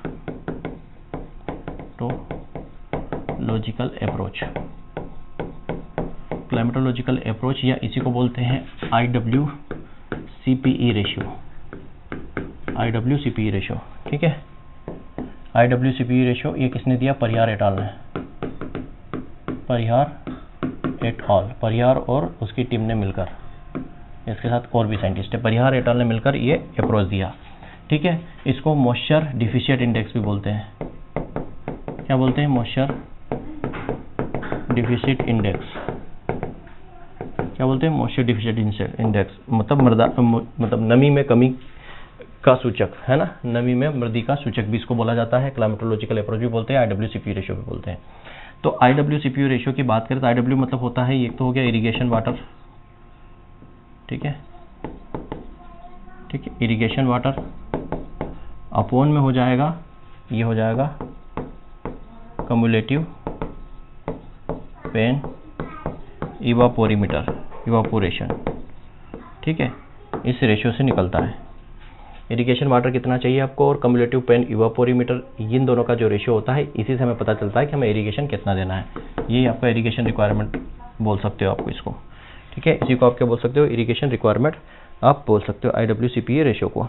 क्लाइमेटोलॉजिकल अप्रोच या इसी को बोलते हैं IWCPE रेशियो। ठीक है, IWCPE रेशियो ये किसने दिया? परिहार एट अल ने, परिहार एट अल, परिहार और उसकी टीम ने मिलकर, इसके साथ और भी साइंटिस्ट है, परिहार एट अल ने मिलकर ये अप्रोच दिया। ठीक है, इसको मॉइस्चर डिफिशिएंट इंडेक्स भी बोलते हैं। क्या बोलते हैं? Moisture deficient index. क्या बोलते हैं? मॉइस्चर डिफिशिएंट इंडेक्स मतलब नमी में कमी का सूचक है ना, नमी में वृद्धि का सूचक भी इसको बोला जाता है। क्लाइमेटोलॉजिकल अप्रोच भी बोलते हैं, IWCPE रेशियो भी बोलते हैं। तो IWCPE रेशियो की बात करें तो IW मतलब होता है, एक तो हो गया इरिगेशन वाटर, ठीक है, इरिगेशन वाटर, अपॉन में हो जाएगा, ये हो जाएगा कम्युलेटिव पेन इवापोरीमीटर, इवापोरेशन। ठीक है, इस रेशियो से निकलता है। इरिगेशन वाटर कितना चाहिए आपको और कम्युलेटिव पेन इवापोरीमीटर, इन दोनों का जो रेशियो होता है, इसी से हमें पता चलता है कि हमें इरिगेशन कितना देना है। यही आपका इरिगेशन रिक्वायरमेंट बोल सकते हो आपको इसको। ठीक है, इसी को आप क्या बोल सकते हो? इरिगेशन रिक्वायरमेंट आप बोल सकते हो IWCPE रेशियो को।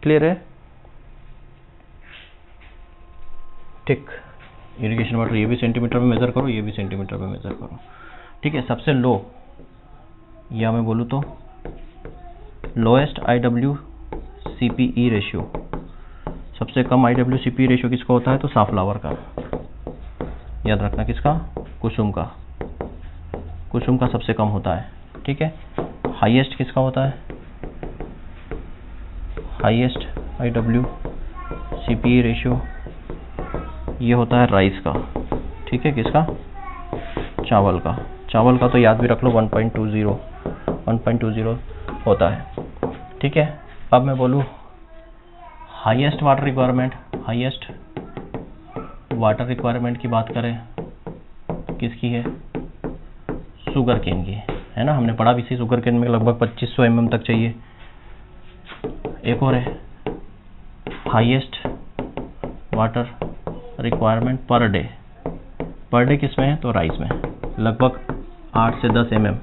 क्लियर है? ठीक, इरिगेशन वाटर ये भी सेंटीमीटर में मेजर करो, ये भी सेंटीमीटर में मेजर करो। ठीक है, सबसे लो, या मैं बोलूँ तो लोएस्ट IWCPE रेशियो, सबसे कम IWCPE रेशियो किसका होता है? तो साफ्लावर का, याद रखना, किसका? कुसुम का, कुसुम का सबसे कम होता है। ठीक है, हाईएस्ट किसका होता है? हाईएस्ट IWCPE रेशियो ये होता है राइस का। ठीक है, किसका? चावल का। चावल का तो याद भी रख लो 1.20 होता है। ठीक है, अब मैं बोलूँ highest water requirement, highest water requirement की बात करें किसकी है? शुगर केन की, है ना, हमने पढ़ा भी सी, शुगर केन में लगभग 2500 mm तक चाहिए। एक और है highest water requirement per day, per day किस में है? तो राइस में, लगभग 8 से 10 mm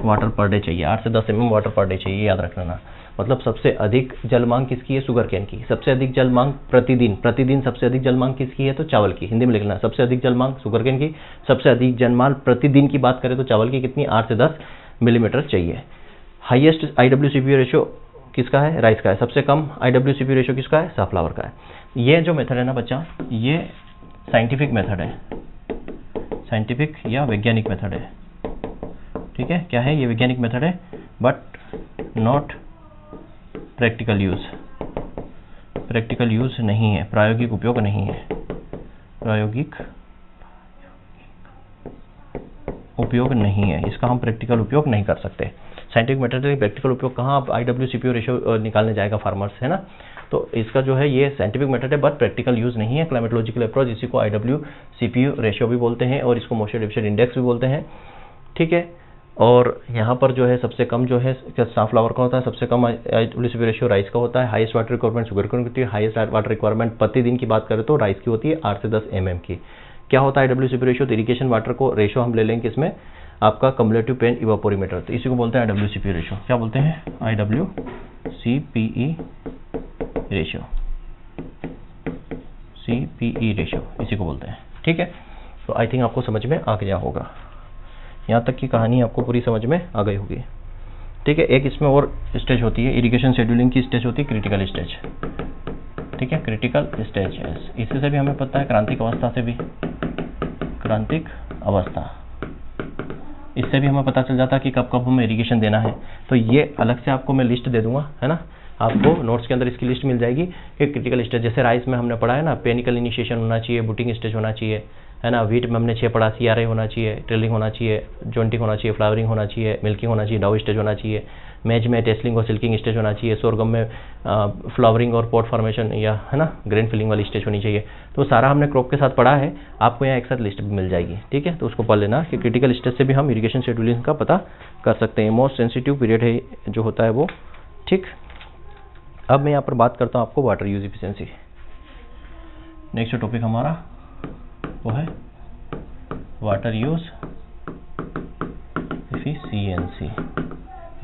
वाटर पर डे चाहिए, 8 से 10 mm वाटर पर डे चाहिए, याद रखना। मतलब सबसे अधिक जल मांग किसकी है? शुगर केन की। सबसे अधिक जल मांग प्रतिदिन सबसे अधिक जल मांग किसकी है? तो चावल की। हिंदी में लिखना, सबसे अधिक जल मांग शुगर केन की, सबसे अधिक जल मांग प्रतिदिन की बात करें तो चावल की कितनी? 8 से 10 मिलीमीटर चाहिए। हाईएस्ट IWCPE रेशियो किसका है? राइस का है। सबसे कम IWCPE रेशियो किसका है? साफ्लावर का है। ये जो मेथड है ना बच्चा, ये साइंटिफिक मेथड है, साइंटिफिक या वैज्ञानिक मेथड है। ठीक है, क्या है? ये वैज्ञानिक मेथड है, but not practical use, practical use नहीं है, प्रायोगिक उपयोग नहीं है, प्रायोगिक उपयोग नहीं है, इसका हम प्रैक्टिकल उपयोग नहीं कर सकते। साइंटिफिक मेथड का प्रैक्टिकल उपयोग कहाँ आप IWCPE रेशियो निकालने जाएगा फार्मर्स, है ना। तो इसका जो है ये साइंटिफिक मेथड है, बट प्रैक्टिकल यूज नहीं है। क्लाइमेटोलॉजिकल अप्रोच, इसी को IWCPE रेशियो भी बोलते हैं और इसको मॉइस्चर डिफिशिएंट इंडेक्स भी बोलते हैं। ठीक है, और यहाँ पर जो है सबसे कम जो है साफ्लावर का होता है, सबसे कम IWCPE रेशियो राइस का होता है। Highest water requirement sugarcane की होती है। हाईएस्ट वाटर रिक्वायरमेंट प्रतिदिन की बात करें तो राइस की होती है, 8 से 10 mm की। क्या होता है IWCPE रेशियो? तो इरिगेशन वाटर को रेशियो हम ले लेंगे इसमें आपका कम्युलेटिव पेन इवापोरीमीटर, तो इसी को बोलते हैं IWCPE रेशियो। क्या बोलते हैं? IWCPE रेशियो, CPE रेशियो इसी को बोलते हैं। ठीक है, तो आई थिंक आपको समझ में आ गया होगा, यहाँ तक की कहानी आपको पूरी समझ में आ गई होगी। ठीक है, एक इसमें और स्टेज होती है, इरिगेशन शेड्यूलिंग की स्टेज होती है, क्रिटिकल स्टेज। ठीक है, क्रिटिकल स्टेज, इसी से भी हमें पता है, क्रांतिक अवस्था से भी, क्रांतिक अवस्था, इससे भी हमें पता चल जाता है कि कब कब हमें इरिगेशन देना है। तो ये अलग से आपको मैं लिस्ट दे दूंगा, है ना, आपको नोट्स के अंदर इसकी लिस्ट मिल जाएगी कि क्रिटिकल स्टेज, जैसे राइस में हमने पढ़ा है ना, पेनिकल इनिशिएशन होना चाहिए, बुटिंग स्टेज होना चाहिए, है ना। व्हीट में हमने 6 पढ़ा, CRA होना चाहिए, ट्रेलिंग होना चाहिए, जॉइंटिंग होना चाहिए, फ्लावरिंग होना चाहिए, मिल्किंग होना चाहिए, डाउ स्टेज होना चाहिए। मेज में टेस्लिंग और सिल्किंग स्टेज होना चाहिए। सोरगम में फ्लावरिंग और पॉट फॉर्मेशन या, है ना, ग्रेन फिलिंग वाली स्टेज होनी चाहिए। तो सारा हमने क्रॉप के साथ पढ़ा है, आपको यहाँ एक साथ लिस्ट भी मिल जाएगी। ठीक है, तो उसको पढ़ लेना कि क्रिटिकल स्टेज से भी हम इरिगेशन शेड्यूलिंग का पता कर सकते हैं। मोस्ट सेंसिटिव पीरियड है जो होता है वो। ठीक, अब मैं यहाँ पर बात करता हूँ आपको water use efficiency. Next topic हमारा वो है वाटर यूज इफिशिएंसी,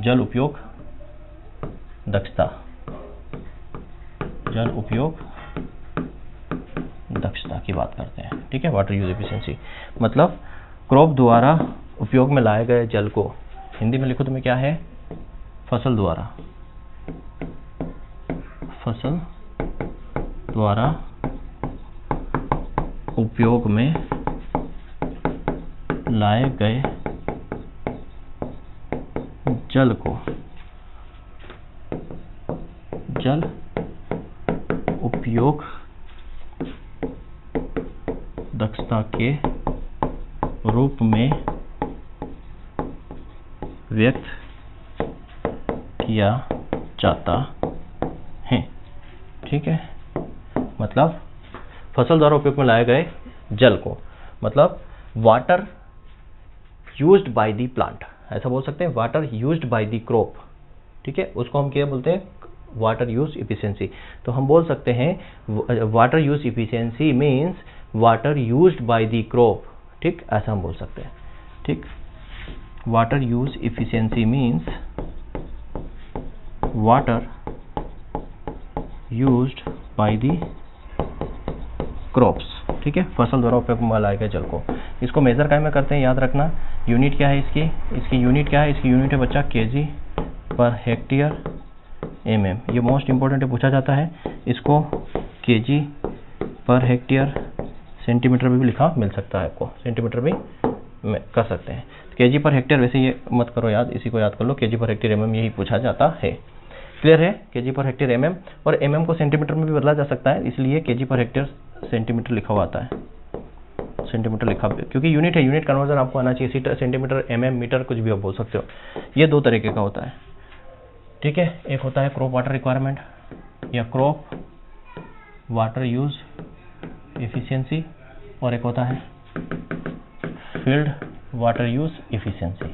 जल उपयोग दक्षता, जल उपयोग दक्षता की बात करते हैं। ठीक है, वाटर यूज एफिशिएंसी मतलब क्रॉप द्वारा उपयोग में लाए गए जल को, हिंदी में लिखो तो मैं क्या है, फसल द्वारा उपयोग में लाए गए जल को जल उपयोग दक्षता के रूप में व्यक्त किया जाता है। ठीक है, मतलब फसल द्वारा उपयोग में लाए गए जल को, मतलब water used by the plant, ऐसा बोल सकते हैं, water used by the crop. ठीक है, उसको हम क्या बोलते हैं, वाटर यूज इफिशिएंसी। तो हम बोल सकते हैं water use efficiency means water used by the crop. ठीक, ऐसा हम बोल सकते हैं। ठीक, water use efficiency means water used by the crops. ठीक है, फसल द्वारा उपयोग में लाए गए जल को। इसको मेजर काय में करते हैं, याद रखना। यूनिट क्या है इसकी यूनिट क्या है, इसकी यूनिट है बच्चा केजी पर हेक्टेयर एमएम। ये मोस्ट इंपॉर्टेंट है, पूछा जाता है। इसको केजी पर हेक्टेयर सेंटीमीटर में भी लिखा मिल सकता है आपको, सेंटीमीटर भी कर सकते हैं। केजी पर हेक्टेयर वैसे ये मत करो याद, इसी को याद कर लो, केजी पर हेक्टेयर एमएम यही पूछा जाता है। क्लियर है, केजी पर हेक्टेयर एमएम, और एमएम को सेंटीमीटर में भी बदला जा सकता है, इसलिए केजी पर हेक्टेयर सेंटीमीटर लिखा हुआ आता है, सेंटीमीटर लिखा, क्योंकि यूनिट है, यूनिट कन्वर्जन आपको आना चाहिए। सेंटीमीटर, एमएम, मीटर कुछ भी आप बोल सकते हो। ये दो तरीके का होता है। ठीक है, एक होता है क्रॉप वाटर रिक्वायरमेंट या क्रॉप वाटर यूज एफिशिएंसी, और एक होता है फील्ड वाटर यूज एफिशिएंसी,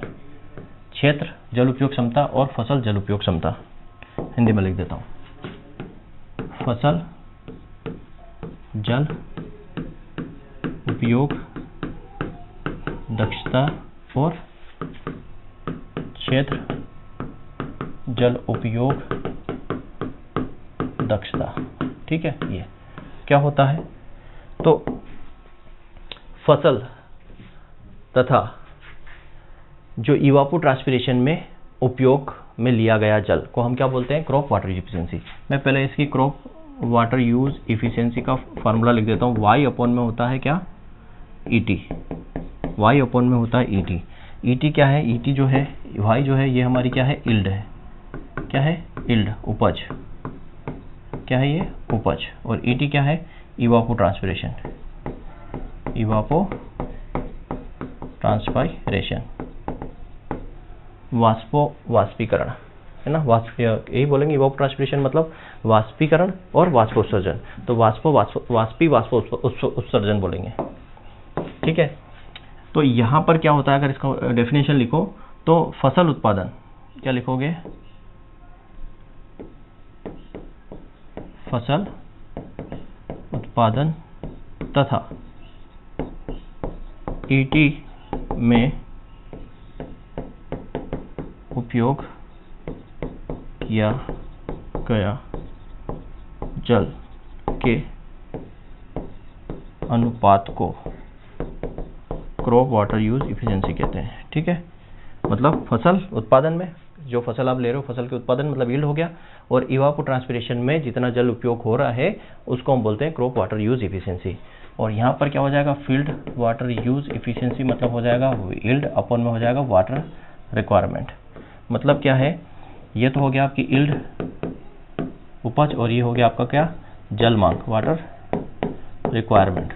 क्षेत्र जल उपयोग क्षमता और फसल जल उपयोग क्षमता। हिंदी में लिख देता हूँ, फसल जल उपयोग दक्षता और क्षेत्र जल उपयोग दक्षता। ठीक है, ये क्या होता है, तो फसल तथा जो इवापोट्रांसपिरेशन में उपयोग में लिया गया जल को हम क्या बोलते हैं, क्रॉप वाटर यूज इफिशिएंसी। मैं पहले इसकी क्रॉप वाटर यूज इफिशिएंसी का फार्मूला लिख देता हूँ। वाई अपॉन में होता है क्या, ईटी, वाई अपॉन में होता है ईटी। ईटी क्या है, ईटी जो है, वाई जो है, ये हमारी क्या है, इल्ड है, क्या है, इल्ड, उपज, क्या है ये, उपज, और ईटी क्या है, इवापोट्रांसपिरेशन, इवापोट्रांसपायरेशन, वाष्पीकरण है ना, यही बोलेंगे। इवापोट्रांसपिरेशन मतलब वाष्पीकरण और वाष्पोत्सर्जन, तो वाष्पी उत्सर्जन बोलेंगे। ठीक है, तो यहाँ पर क्या होता है, अगर इसका डेफिनेशन लिखो तो फसल उत्पादन, क्या लिखोगे, फसल उत्पादन तथा ईटी में उपयोग किया गया जल के अनुपात को क्रॉप वाटर यूज इफिशिएंसी कहते हैं। ठीक है, मतलब फसल उत्पादन में जो फसल आप ले रहे हो, फसल के उत्पादन मतलब यील्ड हो गया, और इवापोट्रांसपिरेशन में जितना जल उपयोग हो रहा है उसको हम बोलते हैं क्रॉप वाटर यूज इफिशिएंसी। और यहाँ पर क्या हो जाएगा, फील्ड वाटर यूज इफिशिएंसी मतलब हो जाएगा यील्ड अपॉन में हो जाएगा वाटर रिक्वायरमेंट। मतलब क्या है, ये तो हो गया आपकी यील्ड, उपज, और ये हो गया आपका क्या, जल मांग, वाटर रिक्वायरमेंट,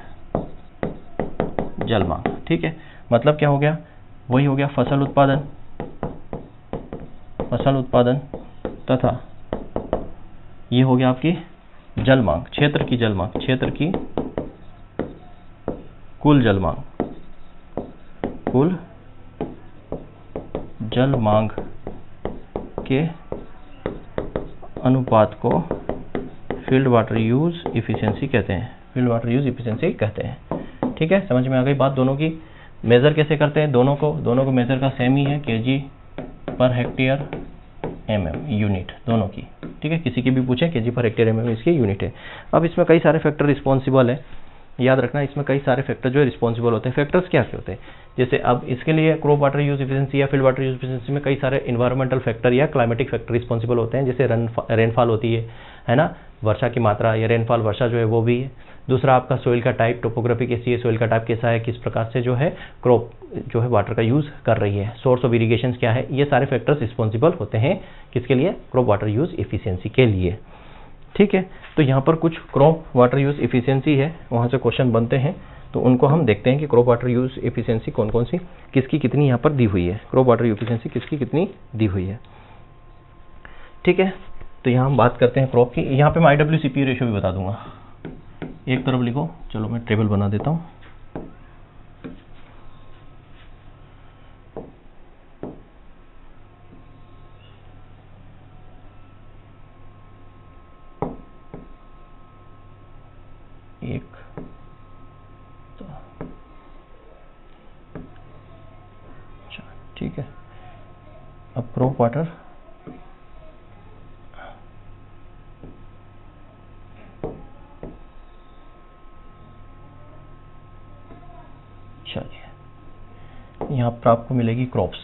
जल मांग। ठीक है, मतलब क्या हो गया, वही हो गया फसल उत्पादन तथा ये हो गया आपकी जल मांग, क्षेत्र की जल मांग, क्षेत्र की कुल जल मांग, कुल जल मांग के अनुपात को फील्ड वाटर यूज इफिशिएंसी कहते हैं, फील्ड वाटर यूज इफिशिएंसी कहते हैं। ठीक है, समझ में आ गई बात। दोनों की मेजर कैसे करते हैं, दोनों को मेजर का सेम ही है, KG per hectare MM unit दोनों की। ठीक है, किसी की भी पूछे केजी पर हेक्टेयर एमएम इसकी यूनिट है। अब इसमें कई सारे फैक्टर रिस्पॉन्सिबल है, याद रखना इसमें कई सारे फैक्टर जो है रिस्पॉन्सिबल होते हैं। फैक्टर्स क्या क्या होते हैं, जैसे अब इसके लिए क्रॉप वाटर यूज एफिशिएंसी या फील्ड वाटर यूज एफिशिएंसी में कई सारे इन्वायरमेंटल फैक्टर या क्लाइमेटिक फैक्टर रिस्पॉन्सिबल होते हैं, जैसे रेनफॉल होती है ना, वर्षा की मात्रा या रेनफॉल वर्षा जो है वो भी है। दूसरा आपका सोइल का टाइप, टोपोग्राफी कैसी है, सोइल का टाइप कैसा है, किस प्रकार से जो है क्रॉप जो है वाटर का यूज़ कर रही है, सोर्स ऑफ इरिगेशन क्या है, ये सारे फैक्टर्स रिस्पॉन्सिबल होते हैं किसके लिए, क्रॉप वाटर यूज एफिशिएंसी के लिए। ठीक है, तो यहाँ पर कुछ क्रॉप वाटर यूज एफिशिएंसी है, वहाँ से क्वेश्चन बनते हैं, तो उनको हम देखते हैं कि क्रॉप वाटर यूज एफिशिएंसी कौन कौन सी किसकी कितनी यहाँ पर दी हुई है, क्रॉप वाटर एफिशिएंसी किसकी कितनी दी हुई है। ठीक है, तो यहाँ हम बात करते हैं क्रॉप की। यहाँ पे मैं IWCP रेशियो भी बता दूंगा, एक तरफ लिखो, चलो मैं टेबल बना देता हूँ। एक तो ठीक है, अब क्रॉप वाटर चलिए, यहाँ पर आपको मिलेगी क्रॉप्स,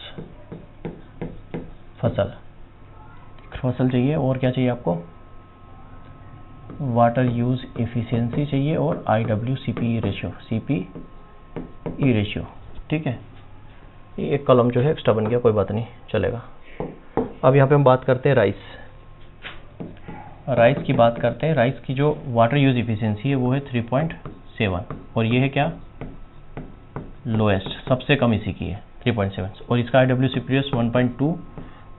फसल चाहिए, और क्या चाहिए आपको, वाटर यूज एफिशिएंसी चाहिए, और IWCPE रेशियो। ठीक है, ये एक कॉलम जो है एक्स्ट्रा बन गया, कोई बात नहीं, चलेगा। अब यहाँ पे हम बात करते हैं राइस की बात करते हैं। राइस की जो वाटर यूज एफिशिएंसी है वो है 3.7, और ये है क्या, लोएस्ट, सबसे कम इसी की है 3.7, और इसका IWCP रेशियो 1.2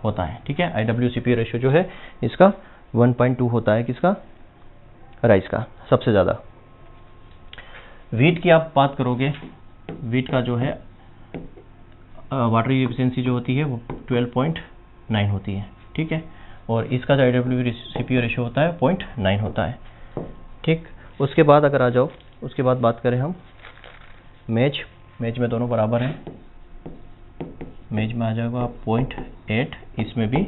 होता है। ठीक है, IWCP रेशियो जो है इसका 1.2 होता है, किसका, राइस का, सबसे ज़्यादा। वीट की आप बात करोगे, वीट का जो है वाटर एफिशिएंसी जो होती है वो 12.9 होती है। ठीक है, और इसका जो IWCP रेशियो होता है 0.9 होता है। ठीक, उसके बाद अगर आ जाओ, उसके बाद बात करें हम मेज में दोनों बराबर हैं, मेज में आ जाएगा 0.8, इसमें भी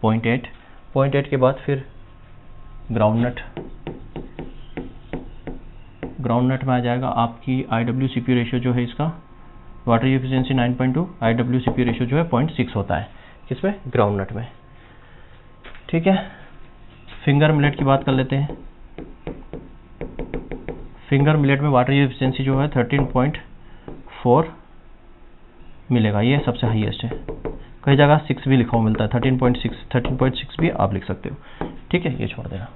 0.8 के बाद फिर ग्राउंडनट में आ जाएगा आपकी IWCP रेशियो जो है इसका, वाटर एफिशिएंसी 9.2, IWCP रेशियो जो है 0.6 होता है, किसमें, ग्राउंडनट में। ठीक है, फिंगर मिलेट की बात कर लेते हैं। फिंगर मिलेट में वाटर एफिशिएंसी जो है 13.4 मिलेगा, ये सबसे हाईएस्ट है। कई जगह 6 भी लिखा हुआ मिलता है, 13.6 भी आप लिख सकते हो। ठीक है, ये छोड़ देना।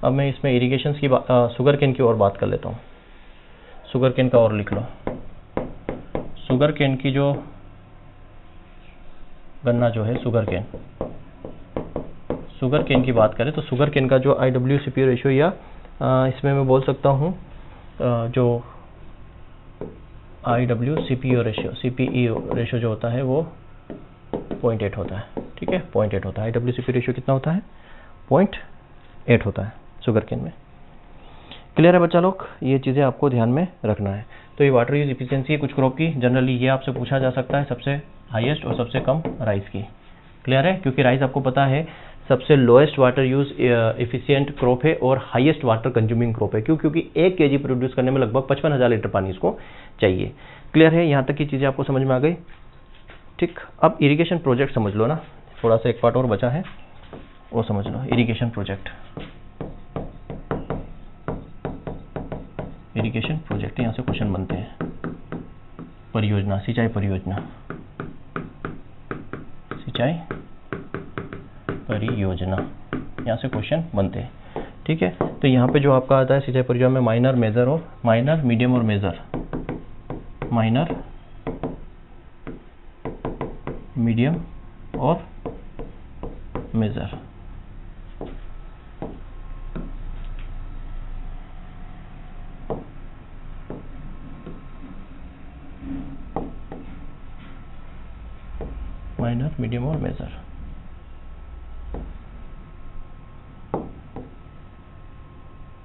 अब मैं इसमें इरिगेशन की शुगर केन की और बात कर लेता हूँ। शुगर केन का और लिख लो, शुगर केन की जो गन्ना जो है शुगर केन की बात करें तो शुगर केन का जो IWCP रेशियो या इसमें मैं बोल सकता हूँ जो CPE रेशियो जो होता है वो 0.8 होता है। ठीक है, 0.8 होता है। IWCP रेशियो कितना होता है, 0.8 होता है शुगर केन में। क्लियर है बच्चा लोग, ये चीज़ें आपको ध्यान में रखना है। तो ये वाटर यूज एफिशिएंसी है कुछ क्रॉप की, जनरली ये आपसे पूछा जा सकता है, सबसे हाईएस्ट और सबसे कम राइस की। क्लियर है, क्योंकि राइस आपको पता है सबसे lowest water use efficient crop है और हाईएस्ट वाटर कंज्यूमिंग क्रॉप है। क्यों, क्योंकि 1 kg प्रोड्यूस करने में लगभग 55,000 लीटर पानी इसको चाहिए। क्लियर है, यहाँ तक की चीज़ें आपको समझ में आ गई। ठीक, अब इरिगेशन प्रोजेक्ट समझ लो ना, थोड़ा सा एक पार्ट और बचा है वो समझ लो। इरिगेशन प्रोजेक्ट यहाँ से क्वेश्चन बनते हैं। परियोजना, सिंचाई परियोजना यहाँ से क्वेश्चन बनते हैं। ठीक है, तो यहाँ पे जो आपका आता है सिंचाई परियोजना में माइनर, मीडियम और मेजर, माइनर, मीडियम और मेजर। माइनर, मीडियम और मेजर।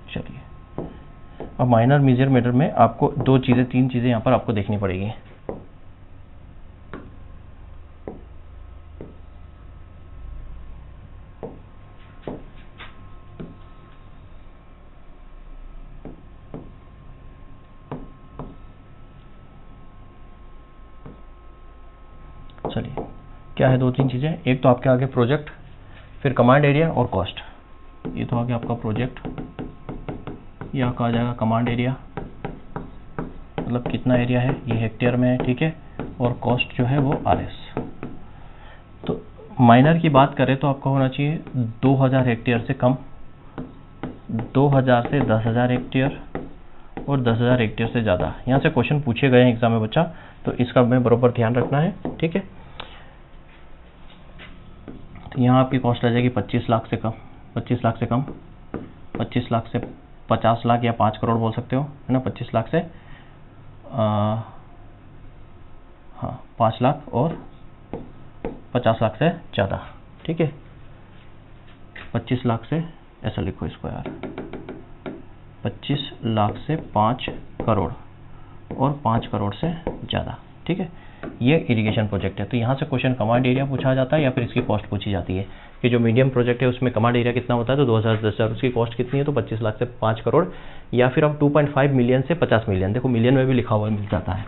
चलिए, अब माइनर, मेजर, मेजर में आपको तीन चीजें यहाँ पर आपको देखनी पड़ेगी। चलिए क्या है, 2-3 चीज़ें। एक तो आपके आगे प्रोजेक्ट, फिर कमांड एरिया और कॉस्ट। ये तो आगे आपका प्रोजेक्ट, ये आपका आ जाएगा कमांड एरिया, मतलब कितना एरिया है, ये हेक्टेयर में है, ठीक है। और कॉस्ट जो है वो RS। तो माइनर की बात करें तो आपका होना चाहिए 2000 हेक्टेयर से कम, 2000 से 10,000 हेक्टेयर और 10,000 हेक्टेयर से ज़्यादा। यहाँ से क्वेश्चन पूछे गए हैं एग्जाम में बच्चा, तो इसका हमें बराबर ध्यान रखना है, ठीक है। तो यहाँ आपकी कॉस्ट आ जाएगी 25 लाख से कम, 25 लाख से कम, 25 लाख से 50 लाख या 5 करोड़ बोल सकते हो, है ना। 25 लाख से 5 लाख और 50 लाख से ज़्यादा, ठीक है। 25 लाख से, ऐसा लिखो इसको यार, 25 लाख से 5 करोड़ और 5 करोड़ से ज़्यादा, ठीक है। ये इरिगेशन प्रोजेक्ट है। तो यहाँ से क्वेश्चन कमांड एरिया पूछा जाता है या फिर इसकी कॉस्ट पूछी जाती है कि जो मीडियम प्रोजेक्ट है उसमें कमांड एरिया कितना होता है, तो 2000 से 10,000, उसकी कॉस्ट कितनी है, तो 25 लाख से 5 करोड़, या फिर आप 2.5 मिलियन से 50 मिलियन, देखो मिलियन में भी लिखा हुआ मिल जाता है,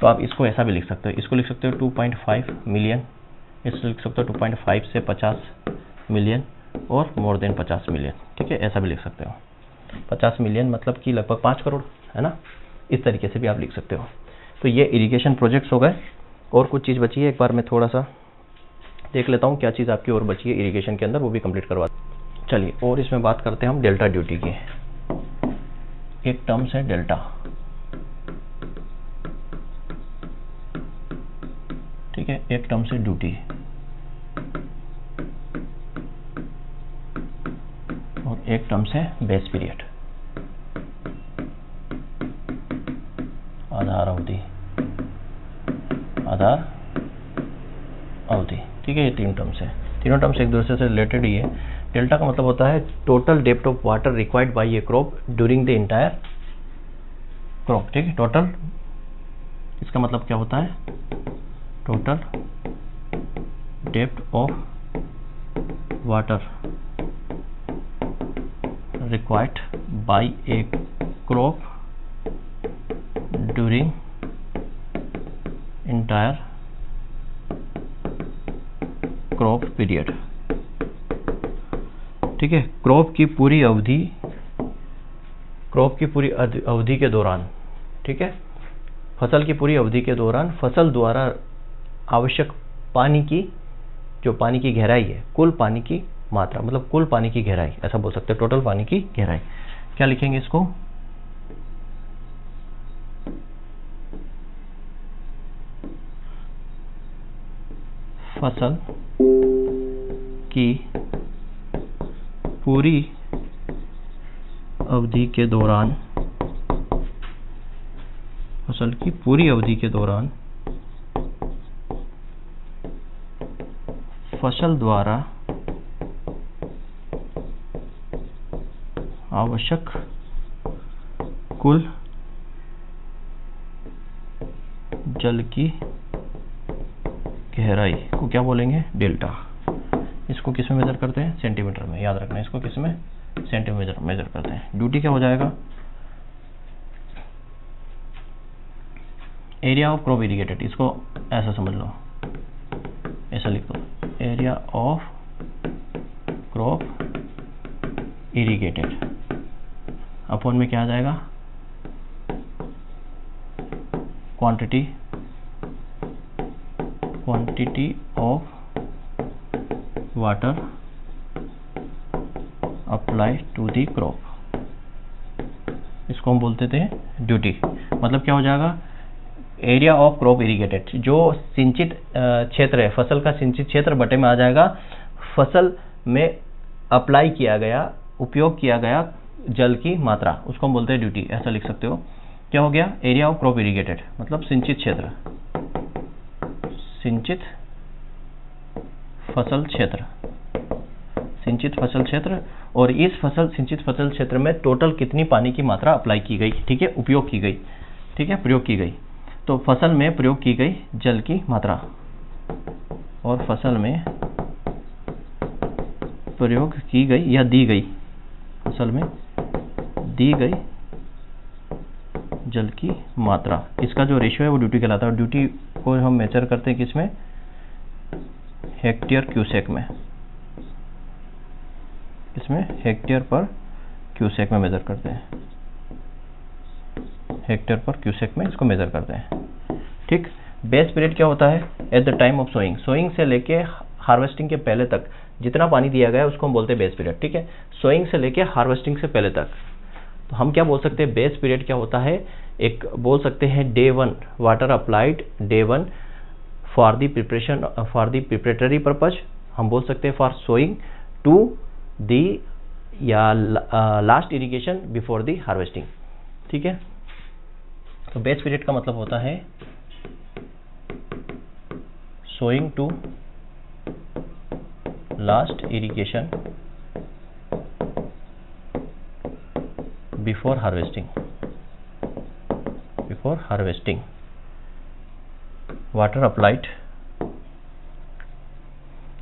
तो आप इसको ऐसा भी लिख सकते हो, इसको लिख सकते हो 2.5 मिलियन, इसको लिख सकते हो 2.5 से 50 मिलियन और मोर देन 50 मिलियन, ठीक है, ऐसा भी लिख सकते हो। 50 मिलियन मतलब कि लगभग 5 करोड़, है ना, इस तरीके से भी आप लिख सकते हो। तो ये इरिगेशन प्रोजेक्ट्स हो गए। और कुछ चीज़ बची है, एक बार मैं थोड़ा सा देख लेता हूँ क्या चीज़ आपकी और बची है इरिगेशन के अंदर, वो भी कंप्लीट करवा। चलिए, और इसमें बात करते हैं हम डेल्टा ड्यूटी की। एक टर्म्स है डेल्टा, ठीक है, एक टर्म्स है ड्यूटी, और एक टर्म्स है बेस पीरियड, आधार अवधि, आधार अवधि, ठीक है। ये 3 टर्म्स है, तीनों टर्म्स एक दूसरे से रिलेटेड ही है। डेल्टा का मतलब होता है total depth of water required bye A crop during the entire crop, ठीक है। टोटल, इसका मतलब क्या होता है, total depth of water required bye A crop during entire crop period, ठीक है। क्रॉप की पूरी अवधि, क्रॉप की पूरी अवधि के दौरान, ठीक है, फसल की पूरी अवधि के दौरान फसल द्वारा आवश्यक पानी की, जो पानी की गहराई है, कुल पानी की मात्रा, मतलब कुल पानी की गहराई, ऐसा बोल सकते हैं, टोटल पानी की गहराई। क्या लिखेंगे इसको, फसल की पूरी अवधि के दौरान, फसल की पूरी अवधि के दौरान फसल द्वारा आवश्यक कुल जल की गहराई को क्या बोलेंगे, डेल्टा। इसको किस में मेजर करते हैं, सेंटीमीटर में, याद रखना, इसको किस में, सेंटीमीटर मेजर करते हैं। ड्यूटी क्या हो जाएगा, एरिया ऑफ क्रॉप इरिगेटेड, इसको ऐसा समझ लो, ऐसा लिख दो, area of crop irrigated upon में क्या आ जाएगा, quantity of water apply to the crop, इसको हम बोलते थे ड्यूटी। मतलब क्या हो जाएगा, एरिया ऑफ क्रॉप इरिगेटेड, जो सिंचित क्षेत्र है, फसल का सिंचित क्षेत्र बटे में आ जाएगा फसल में अप्लाई किया गया, उपयोग किया गया जल की मात्रा, उसको हम बोलते हैं ड्यूटी, ऐसा लिख सकते हो। क्या हो गया, एरिया ऑफ क्रॉप इरिगेटेड मतलब सिंचित क्षेत्र, सिंचित फसल क्षेत्र, सिंचित फसल क्षेत्र, और इस सिंचित फसल क्षेत्र में टोटल कितनी पानी की मात्रा अप्लाई की गई, ठीक है, उपयोग की गई, ठीक है, प्रयोग की गई। तो फसल में प्रयोग की गई जल की मात्रा, और फसल में प्रयोग की गई या दी गई, फसल में दी गई जल की मात्रा, इसका जो रेशियो है वो ड्यूटी कहलाता है। और ड्यूटी को हम मेजर करते हैं किसमें, हेक्टेयर क्यूसेक में, इसमें हेक्टेयर पर क्यूसेक में मेज़र करते हैं, हेक्टेयर पर क्यूसेक में इसको मेज़र करते हैं। ठीक, बेस पीरियड क्या होता है? At the time of sowing, sowing से लेके हार्वेस्टिंग के पहले तक जितना पानी दिया गया है उसको हम बोलते हैं बेस पीरियड। ठीक है, सोइंग से लेके हार्वेस्टिंग से पहले तक। तो हम क्या बोल सकते हैं? बेस पीरियड क्या होता है? एक बोल सकते हैं day 1 water applied, day 1 for the preparation, for the preparatory purpose, हम बोल सकते हैं फॉर सोइंग टू दी या last irrigation before the harvesting. ठीक है, तो बेस पीरियड का मतलब होता है sowing to last irrigation before harvesting, before harvesting water applied.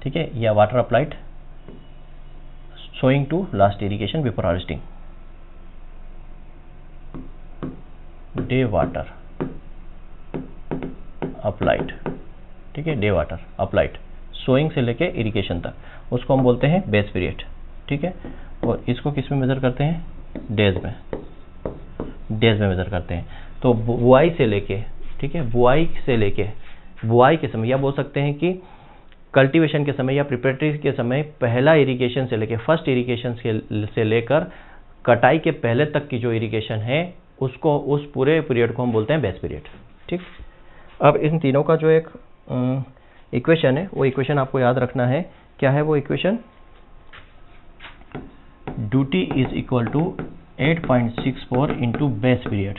ठीक है, या water applied sowing to last irrigation before harvesting, day water applied. ठीक है, डे वाटर अप्लाइड सोइंग से लेके इरिगेशन तक, उसको हम बोलते हैं बेस पीरियड। ठीक है, और इसको किस में मेजर करते हैं? डेज में, डेज में मेजर करते हैं। तो बुआई से लेके, ठीक है, बुआई से लेके बुआई के समय, या बोल सकते हैं कि कल्टीवेशन के समय या प्रिपरेटरी के समय, पहला इरिगेशन से लेके, फर्स्ट इरिगेशन से लेकर कटाई के पहले तक की जो इरिगेशन है उसको, उस पूरे पीरियड को हम बोलते हैं बेस पीरियड। ठीक, अब इन तीनों का जो एक इक्वेशन है, वो इक्वेशन आपको याद रखना है। क्या है वो equation? Duty is equal to 8.64 into base period,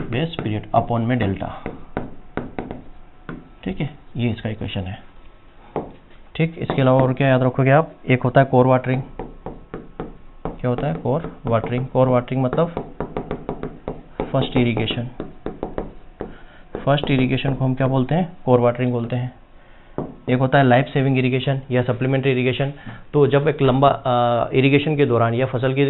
base period upon में डेल्टा। ठीक है, ये इसका इक्वेशन है। ठीक, इसके अलावा और क्या याद रखोगे आप? एक होता है कोर वाटरिंग। क्या होता है? Core watering. कोर वाटरिंग मतलब फर्स्ट इरिगेशन। फर्स्ट इरिगेशन को हम क्या बोलते हैं? कोर वाटरिंग बोलते हैं। एक होता है लाइफ सेविंग इरिगेशन या सप्लीमेंट्री इरिगेशन। तो जब एक लंबा इरिगेशन के दौरान या फसल की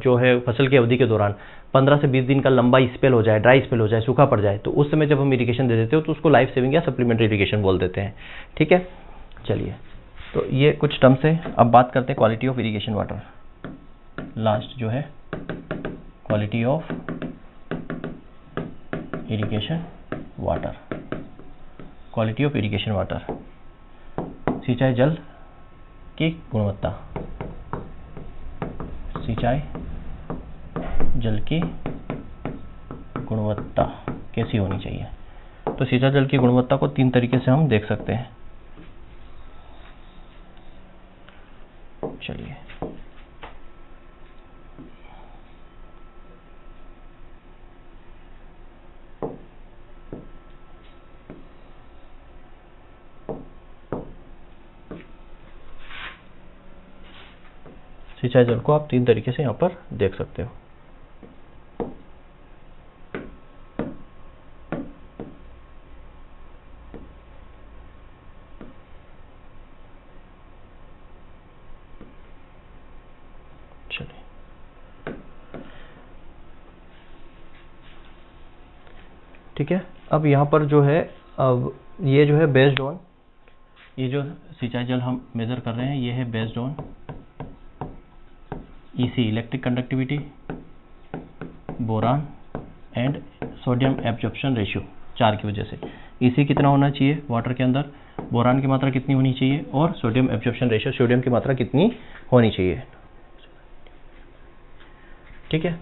जो है फसल की अवधि के दौरान 15 से 20 दिन का लंबा स्पेल हो जाए, ड्राई स्पेल हो जाए, सूखा पड़ जाए, तो उस समय जब हम इरिगेशन दे देते हो तो उसको लाइफ सेविंग या सप्लीमेंट्री इरिगेशन बोल देते हैं। ठीक है, चलिए, तो ये कुछ टर्म्स है। अब बात करते हैं quality of irrigation water. Last जो है quality of irrigation water, quality of irrigation water, सिंचाई जल की गुणवत्ता, सिंचाई जल की गुणवत्ता कैसी होनी चाहिए? तो सिंचाई जल की गुणवत्ता को 3 तरीके से हम देख सकते हैं। चलिए, सिंचाई जल को आप 3 तरीके से यहाँ पर देख सकते हो। चलिए, ठीक है, अब यहाँ पर जो है, अब ये जो है बेस्ड ऑन, ये जो सिंचाई जल हम मेजर कर रहे हैं ये है based on EC, electric conductivity, boron and sodium absorption ratio, 4 की वजह से। ईसी कितना होना चाहिए वाटर के अंदर, बोरान की मात्रा कितनी होनी चाहिए, और सोडियम एब्जॉर्प्शन रेशियो, सोडियम की मात्रा कितनी होनी चाहिए। ठीक है,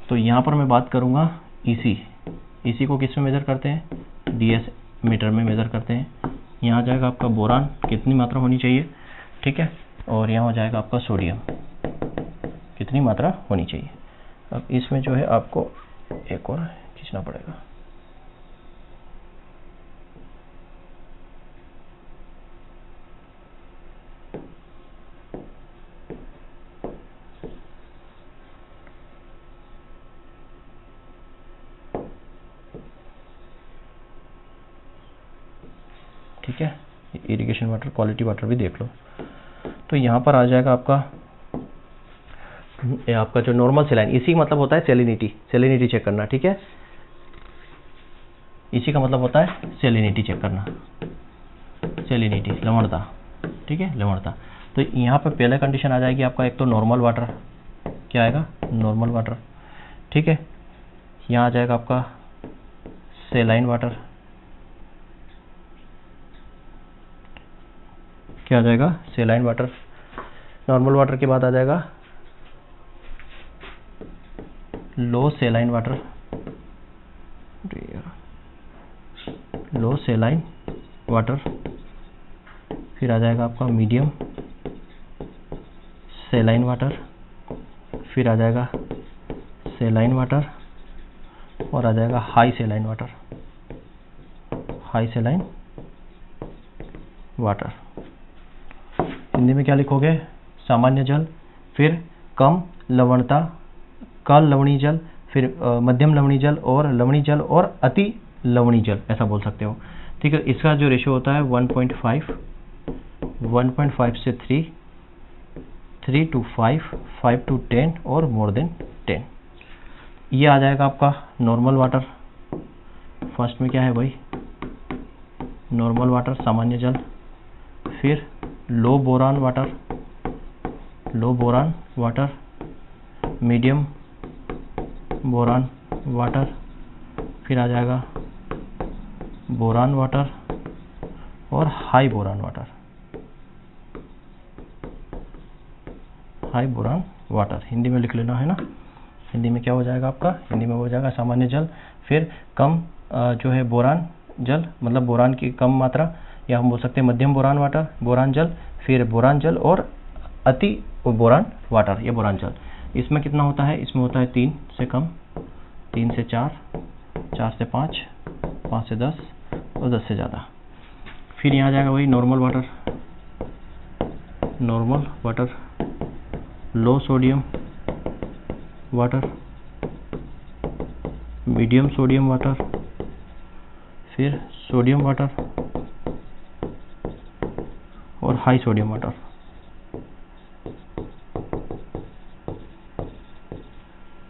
तो यहाँ पर मैं बात करूँगा ईसी। ईसी को किस में मेज़र करते हैं? डीएस मीटर में मेज़र करते हैं। यहाँ जाएगा आपका बोरान कितनी मात्रा होनी चाहिए, ठीक है, और यहाँ हो जाएगा आपका सोडियम कितनी मात्रा होनी चाहिए। अब इसमें जो है आपको एक और खींचना पड़ेगा। ठीक है, इरिगेशन वाटर, क्वालिटी वाटर भी देख लो। तो यहाँ पर आ जाएगा आपका जो नॉर्मल सेलाइन, इसी मतलब होता है सेलिनिटी, सेलिनिटी चेक करना। ठीक है, इसी का मतलब होता है सेलिनिटी चेक करना। सेलिनिटी, लवणता, ठीक है, लवणता। तो यहाँ पर पहले कंडीशन आ जाएगी आपका, एक तो नॉर्मल वाटर, क्या आएगा, नॉर्मल वाटर, ठीक है। यहाँ आ जाएगा आपका सेलाइन वाटर, क्या आ जाएगा, सेलाइन वाटर। नॉर्मल वाटर के बाद आ जाएगा लो सेलाइन वाटर, लो सेलाइन वाटर। फिर आ जाएगा आपका मीडियम सेलाइन वाटर, फिर आ जाएगा सेलाइन वाटर, और आ जाएगा high saline water, high saline water. Hindi में क्या लिखोगे, सामान्य जल, फिर कम लवणता का लवणीय जल, फिर मध्यम लवणीय जल और लवणीय जल और अति लवणीय जल, ऐसा बोल सकते हो, ठीक है। इसका जो रेशियो होता है 1.5, 1.5 से 3, 3 to 5, 5 to 10 और मोर देन 10। ये आ जाएगा आपका नॉर्मल वाटर। फर्स्ट में क्या है भाई, नॉर्मल वाटर, सामान्य जल, फिर low boron water, low boron water, medium boron water, फिर आ जाएगा बोरान वाटर और high boron water, high boron water. Hindi में लिख लेना है ना, हिंदी में क्या हो जाएगा आपका, हिंदी में हो जाएगा सामान्य जल, फिर कम जो है बोरान जल, मतलब बोरान की कम मात्रा, या हम बोल सकते हैं मध्यम बोरान वाटर, बोरान जल, फिर बोरान जल और अति बोरान वाटर, ये बोरान जल। इसमें कितना होता है, इसमें होता है 3 से कम, 3 से 4, 4 से 5, 5 से 10 और 10 से ज़्यादा। फिर यहाँ आ जाएगा वही normal water, normal water, low sodium water, medium sodium water, फिर सोडियम वाटर और हाई सोडियम वाटर।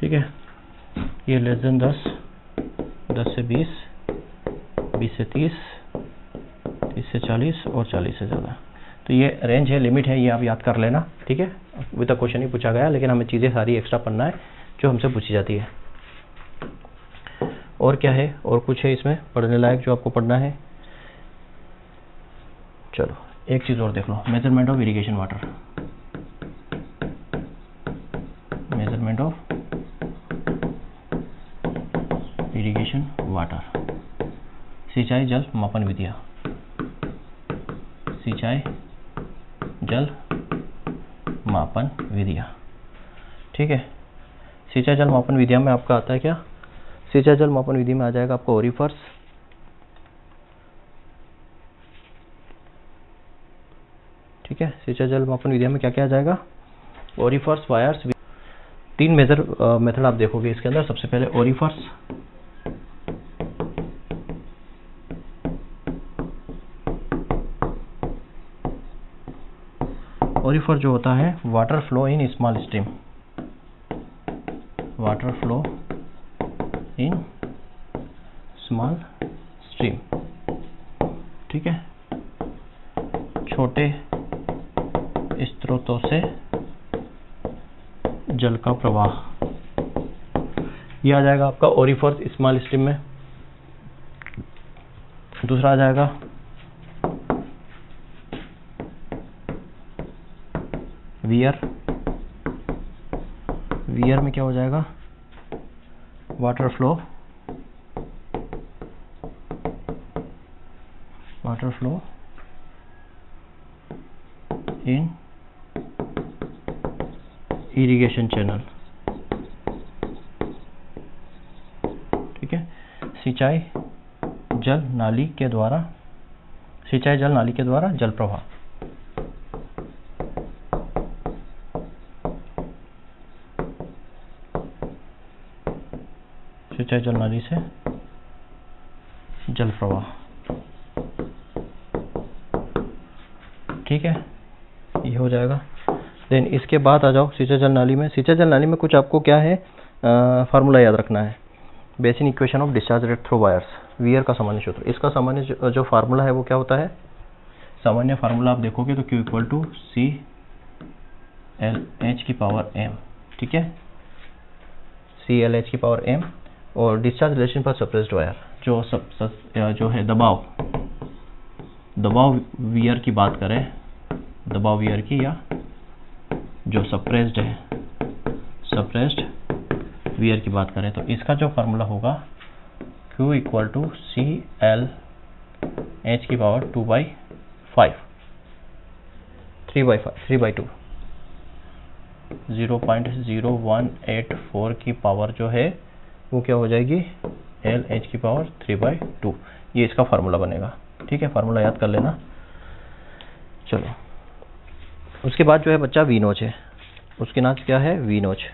ठीक है, ये लेस देन 10, 10 से 20, 20 से 30, 30 से 40 और 40 से ज़्यादा। तो ये रेंज है, लिमिट है, ये आप याद कर लेना, ठीक है। अभी तक क्वेश्चन नहीं पूछा गया, लेकिन हमें चीज़ें सारी एक्स्ट्रा पढ़ना है जो हमसे पूछी जाती है। और क्या है, और कुछ है इसमें पढ़ने लायक जो आपको पढ़ना है? चलो एक चीज़ और देख लो, measurement of irrigation water, measurement of irrigation water, सिंचाई जल मापन विधियाँ, सिंचाई जल मापन विधियाँ, ठीक है। सिंचाई जल मापन विधियाँ में आपका आता है क्या, सिंचाई जल मापन विधि में आ जाएगा आपका ओरिफर्स, ठीक है। सिंचाई जल मापन विधियाँ में क्या क्या आ जाएगा, ओरिफर्स, वायर्स। 3 मेजर मेथड आप देखोगे इसके अंदर। सबसे पहले ओरिफर्स, ओरिफर जो होता है water flow in small stream, water flow in small stream, ठीक है। छोटे स्रोतों से जल का प्रवाह, यह आ जाएगा आपका ओरिफर्स स्मॉल स्ट्रीम में। दूसरा आ जाएगा वियर, वियर में क्या हो जाएगा, water flow, water flow in irrigation channel, ठीक है। सिंचाई जल नाली के द्वारा, सिंचाई जल नाली के द्वारा जल प्रवाह, सिंचाई जल नाली से जल प्रवाह, ठीक है, ये हो जाएगा। देन इसके बाद आ जाओ सिंचाई जल नाली में। सिंचाई जल नाली में कुछ आपको क्या है, फार्मूला याद रखना है। Basic equation of discharge rate through wires, wear का सामान्य सूत्र, इसका सामान्य जो फार्मूला है वो क्या होता है, सामान्य फार्मूला आप देखोगे तो Q equal to C L H की पावर m, ठीक है, सी एल एच की पावर m। और डिस्चार्ज रिलेशन पर सप्रेस्ड वायर, जो है दबाव वियर की बात करें, दबाव वियर की, या जो सप्रेस्ड है, सप्रेस्ड वियर की बात करें, तो इसका जो फार्मूला होगा Q equal to C L H की पावर 2/5, 3/2, 0.0184 की पावर जो है वो क्या हो जाएगी, एल एच की पावर 3/2। ये इसका फार्मूला बनेगा, ठीक है, फार्मूला याद कर लेना। चलो, उसके बाद जो है बच्चा वी नोच है, उसके नाच क्या है, वी नोच।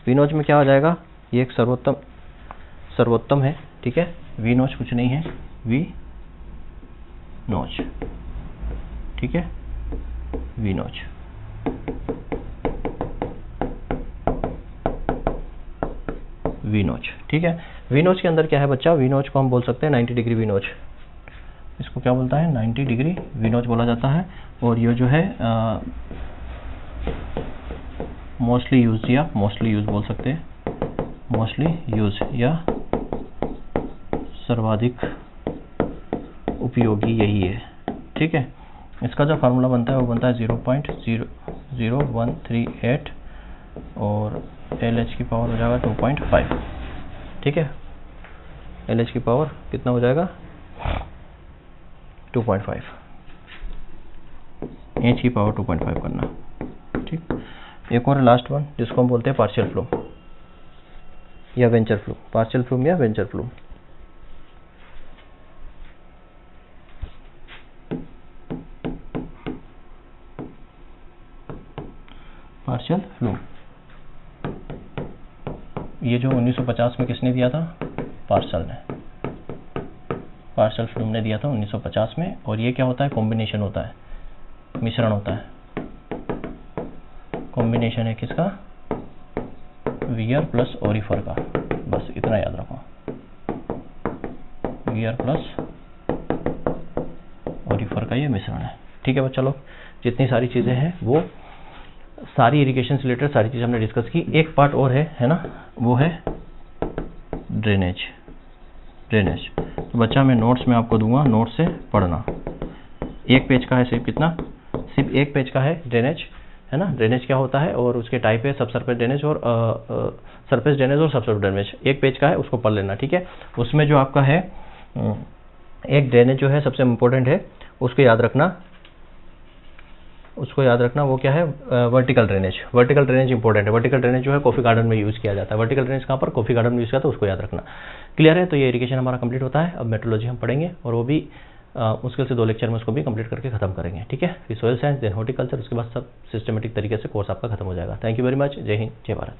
वी नोच में क्या हो जाएगा, ये एक सर्वोत्तम है, ठीक है, वी नोच कुछ नहीं है, वी नोच, ठीक है, वी नोच। वी नोच, ठीक है। वी नोच के अंदर क्या है बच्चा, वी नोच को हम बोल सकते हैं 90 डिग्री वी नोच, इसको क्या बोलता है, 90 डिग्री वी नोच बोला जाता है। और ये जो है मोस्टली यूज, या मोस्टली यूज बोल सकते हैं, मोस्टली यूज या सर्वाधिक उपयोगी यही है, ठीक है। इसका जो फार्मूला बनता है वो बनता है 0.00138 और एल एच की पावर हो जाएगा 2.5, ठीक है, एल एच की पावर कितना हो जाएगा, 2.5, एच की पावर 2.5 करना, ठीक। एक और लास्ट वन जिसको हम बोलते हैं पार्शियल फ्लूम या वेंचर फ्लूम, पार्शियल फ्लूम या वेंचर फ्लूम। पार्शियल फ्लूम ये जो 1950 में किसने दिया था, पार्सल ने, पार्शियल फ्लूम ने दिया था 1950 में। और ये क्या होता है, कॉम्बिनेशन होता है, मिश्रण होता है, कॉम्बिनेशन है किसका, वियर प्लस ओरिफर का, बस इतना याद रखो, वियर प्लस ओरिफर का ये मिश्रण है, ठीक है बच्चा लोग। जितनी सारी चीज़ें हैं वो सारी इरिगेशन से रिलेटेड सारी चीज़ हमने डिस्कस की। एक पार्ट और है ना, वो है ड्रेनेज। ड्रेनेज तो बच्चा मैं नोट्स में आपको दूंगा, नोट से पढ़ना। एक पेज का है सिर्फ, कितना, सिर्फ एक पेज का है ड्रेनेज, है ना। ड्रेनेज क्या होता है और उसके टाइप है, सब सरफेस ड्रेनेज और सरफेस ड्रेनेज और सबसर्फ ड्रेनेज। एक पेज का है, उसको पढ़ लेना, ठीक है। उसमें जो आपका है एक ड्रेनेज जो है सबसे इम्पोर्टेंट है, उसको याद रखना, उसको याद रखना, वो क्या है, vertical drainage. Vertical drainage important है। वर्टिकल ड्रेनेज जो है कॉफी गार्डन में यूज़ किया जाता है। वर्टिकल ड्रेनेज कहाँ पर, कॉफी गार्डन में यूज़ किया, तो उसको याद रखना। क्लियर है, तो ये इरिगेशन हमारा कंप्लीट होता है। अब मेट्रोलॉजी हम पढ़ेंगे और वो भी मुश्किल से 2 लेक्चर में उसको भी कंप्लीट करके खत्म करेंगे, ठीक है। फिर सोयल साइंस, देन हॉर्टिकल्चर, उसके बाद सब सिस्टमेटिक तरीके से कोर्स आपका खत्म हो जाएगा। Thank you very much. जय हिंद, जय भारत।